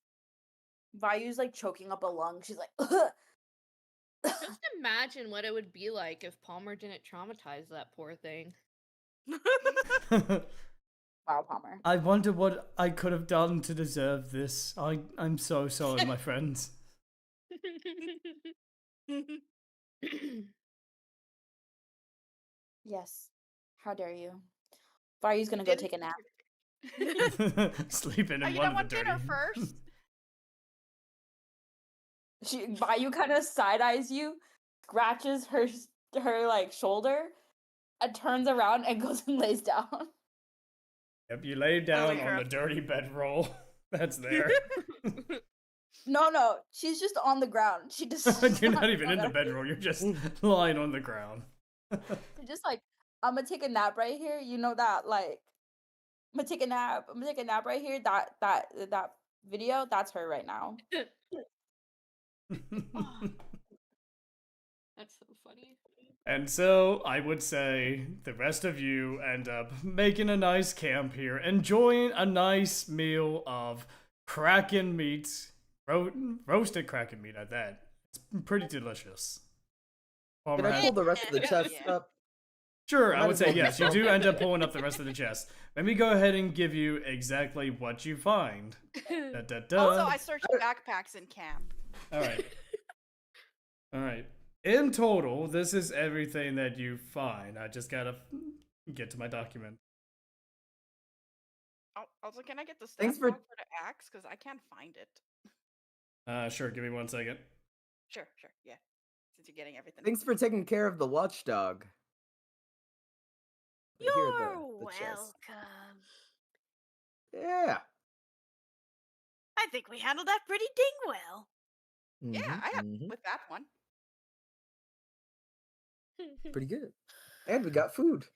Vayu's like choking up a lung. She's like, Just imagine what it would be like if Palmer didn't traumatize that poor thing. wow, Palmer. I wonder what I could have done to deserve this. I'm so sorry, my friends. Yes. How dare you? Vayu's gonna go take a nap. Sleeping in You one don't of want the dirty. dinner first? Vayu kind of side eyes you, scratches her like shoulder, and turns around and goes and lays down. Yep, you lay down on crap. the dirty bedroll that's there. No, she's just on the ground. She just You're not even in the bedroll. You're just lying on the ground. You're just like, I'm gonna take a nap right here. You know that, like, I'm gonna take a nap. I'm gonna take a nap right here. That video, that's her right now. That's so funny. And so I would say the rest of you end up making a nice camp here, enjoying a nice meal of kraken meat, roasted kraken meat at that. It's pretty delicious. Can Palmer I has- pull the rest of the chest Yeah. up? Sure, I Might would as say well yes. You just do roll. end up pulling up the rest of the chest. Let me go ahead and give you exactly what you find. Da, da, da. Also, I searched backpacks in camp. All right. All right. In total, this is everything that you find. I just gotta get to my document. Oh, also, can I get the Thanks stats for- log for the axe? Because I can't find it. Sure. Give me 1 second. Sure, yeah. Since you're getting everything. Thanks for taking care of the watchdog. Here are You're the chest. welcome. Yeah. I think we handled that pretty ding well. Yeah, I have Mhm. with that one. Pretty good. And we got food.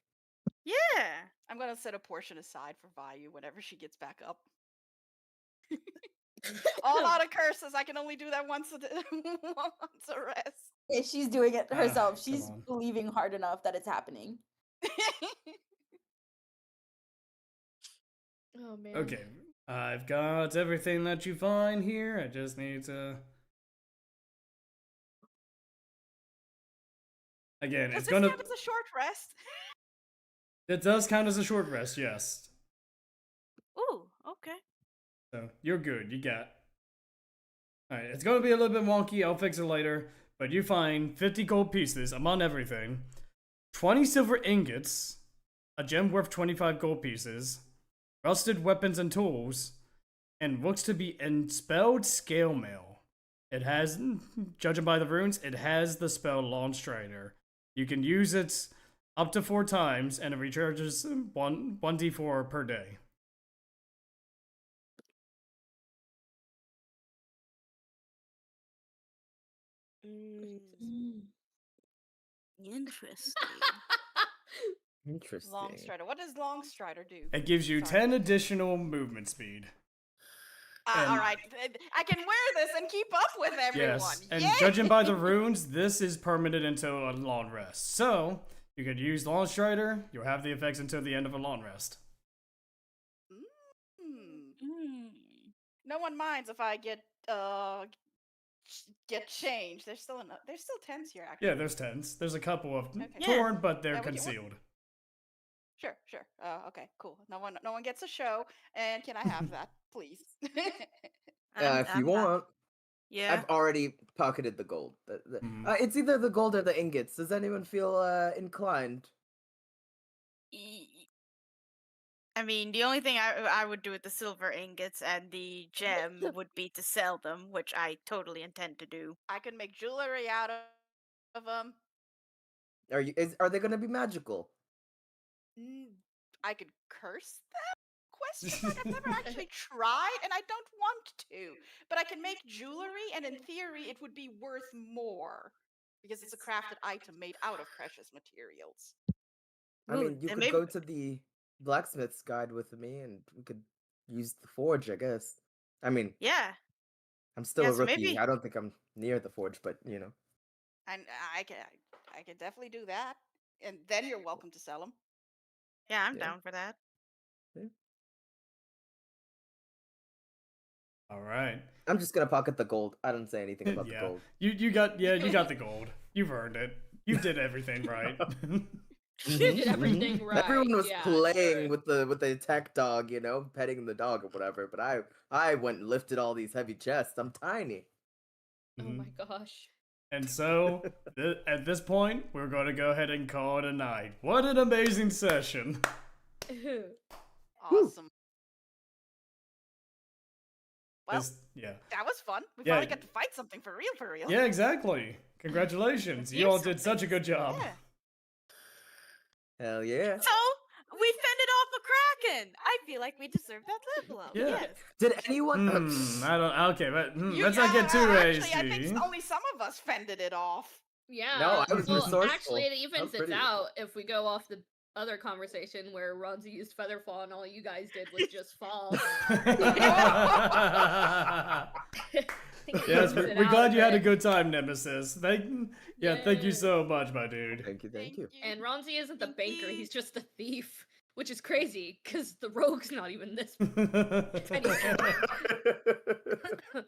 Yeah. I'm gonna set a portion aside for Vayu whenever she gets back up. All out of curses. I can only do that once once a rest. Yeah, she's doing it herself. Come She's on. believing hard enough that it's happening. Oh man. Okay, I've got everything that you find here. I just need to. Again, Does it's this gonna. count as a short rest? It does count as a short rest, yes. Ooh, okay. So you're good. You got. Alright, it's gonna be a little bit wonky. I'll fix it later. But you find 50 gold pieces among everything, 20 silver ingots, a gem worth 25 gold pieces, rusted weapons and tools, and looks to be enspelled scale mail. It has, judging by the runes, it has the spell Launch Strider. You can use it up to 4 times, and it recharges 1d4 per day. Interesting. Interesting. Long Strider. What does Long Strider do? It gives you Sorry. 10 additional movement speed. And- all right, I can wear this and keep up with everyone. Yes, and Yay! judging by the runes, this is permanent until a long rest. So, you could use Launch Strider, you'll have the effects until the end of a long rest. No one minds if I get changed. There's still 10s here actually. Yeah, there's 10s. There's a couple of Okay. torn, but they're Yeah, we can- concealed. Sure. Okay, cool. No one gets a show, and can I have that, please? If you want. Yeah. I've already pocketed the gold. It's either the gold or the ingots. Does anyone feel inclined? I mean, the only thing I would do with the silver ingots and the gem would be to sell them, which I totally intend to do. I can make jewelry out of them. Are they going to be magical? I could curse them? Question mark. I've never actually tried, and I don't want to. But I can make jewelry, and in theory, it would be worth more because it's a crafted item made out of precious materials. I mean, you could go to the blacksmith's guide with me, and we could use the forge, I guess. I mean, yeah, I'm still a so rookie. maybe- I don't think I'm near the forge, but you know. And I can definitely do that, and then you're welcome to sell them. Yeah, I'm Yeah. down for that. All right. I'm just gonna pocket the gold. I don't say anything about the gold. You got the gold. You've earned it. You did everything right. You did everything right. Everyone was yeah, playing sure. with the attack dog, you know, petting the dog or whatever. But I went and lifted all these heavy chests. I'm tiny. Oh my gosh. And so, at this point, we're going to go ahead and call it a night. What an amazing session. Awesome. Well, Yeah. that was fun. We Yeah. finally got to fight something for real. Yeah, exactly. Congratulations. You all did such a good job. Yeah. Hell yeah. So we fended off a kraken. I feel like we deserve that level up. Yeah. Yes. Did anyone? I don't. Okay, but let's not get too actually, hasty. I think only some of us fended it off. Yeah. No, I was resourceful. Actually, it That evens was it pretty- out if we go off the other conversation where Ronzi used Featherfall and all you guys did was just fall. Yes, we're glad you had a good time, Nemesis. Thank you so much, my dude. Thank you. And Ronzi isn't the banker; he's just a thief, which is crazy because the rogue's not even this.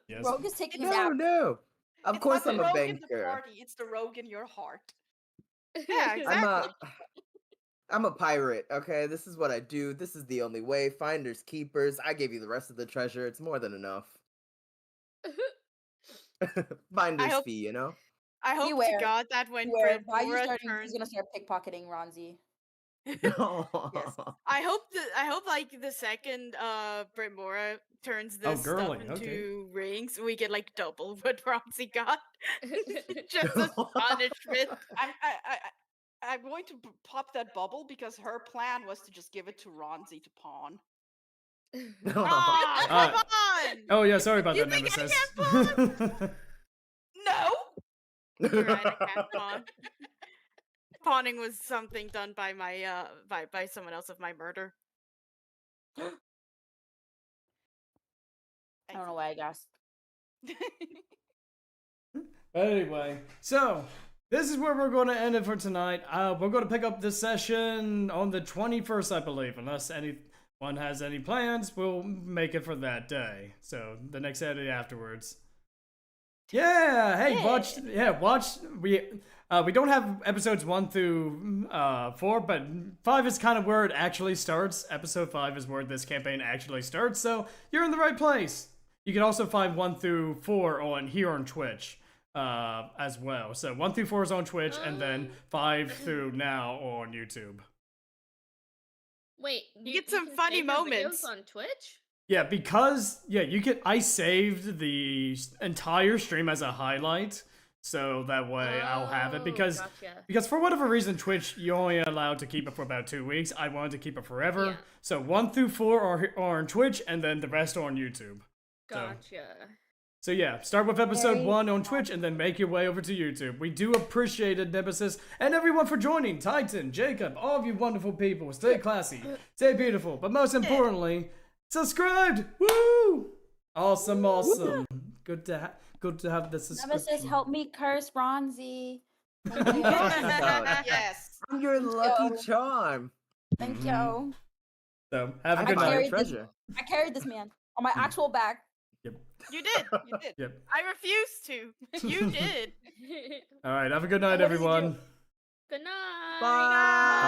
Yes. Rogue is taking a No, nap. no. Of It's course, not I'm the a rogue in the banker. party, it's the rogue in your heart. Yeah, exactly. I'm a pirate. Okay, this is what I do. This is the only way. Finders keepers. I gave you the rest of the treasure. It's more than enough. Finder's hope- fee, you know. I hope Beware. to God that when Where Vayu Brytmora starting, turns, he's gonna start pickpocketing Ronzi. yes, I hope like the second Brytmora turns this stuff girly, into okay. rings, we get like double what Ronzi got, just as punishment. I'm going to pop that bubble because her plan was to just give it to Ronzi to pawn. Ah, come on! Oh yeah, sorry about You that, think I Nemesis. No. You're right, I can't pawn. Pawning was something done by my by someone else of my murder. I don't know why I gasped. Anyway, so this is where we're going to end it for tonight. We're going to pick up this session on the 21st, I believe, unless anyone has any plans. We'll make it for that day. So the next Saturday afterwards. Yeah, hey, watch. We don't have episodes 1 through 4, but 5 is kind of where it actually starts. Episode 5 is where this campaign actually starts, so you're in the right place. You can also find 1 through 4 on Twitch as well. So 1 through 4 is on Twitch, and then 5 through now on YouTube. Wait, You get some can funny save your moments. videos on Twitch? Yeah, because I saved the entire stream as a highlight, so that way I'll have it because for whatever reason Twitch you're only allowed to keep it for about 2 weeks. I wanted to keep it forever, Yeah. so 1 through 4 are on Twitch, and then the rest are on YouTube. Gotcha. So yeah, start with episode 1 on Twitch and then make your way over to YouTube. We do appreciate it, Nemesis, and everyone for joining. Titan, Jacob, all of you wonderful people. Stay classy, stay beautiful, but most importantly, subscribed. Woo! Awesome. Good to have the subscription. Nemesis, help me curse Ronzi. Yes. I'm your lucky charm. Thank you. So have a I good found night. treasure. I carried this man on my actual back. Yep. You did. Yep. I refuse to. You did. All right. Have a good night, What does he do? everyone. Good night. Bye.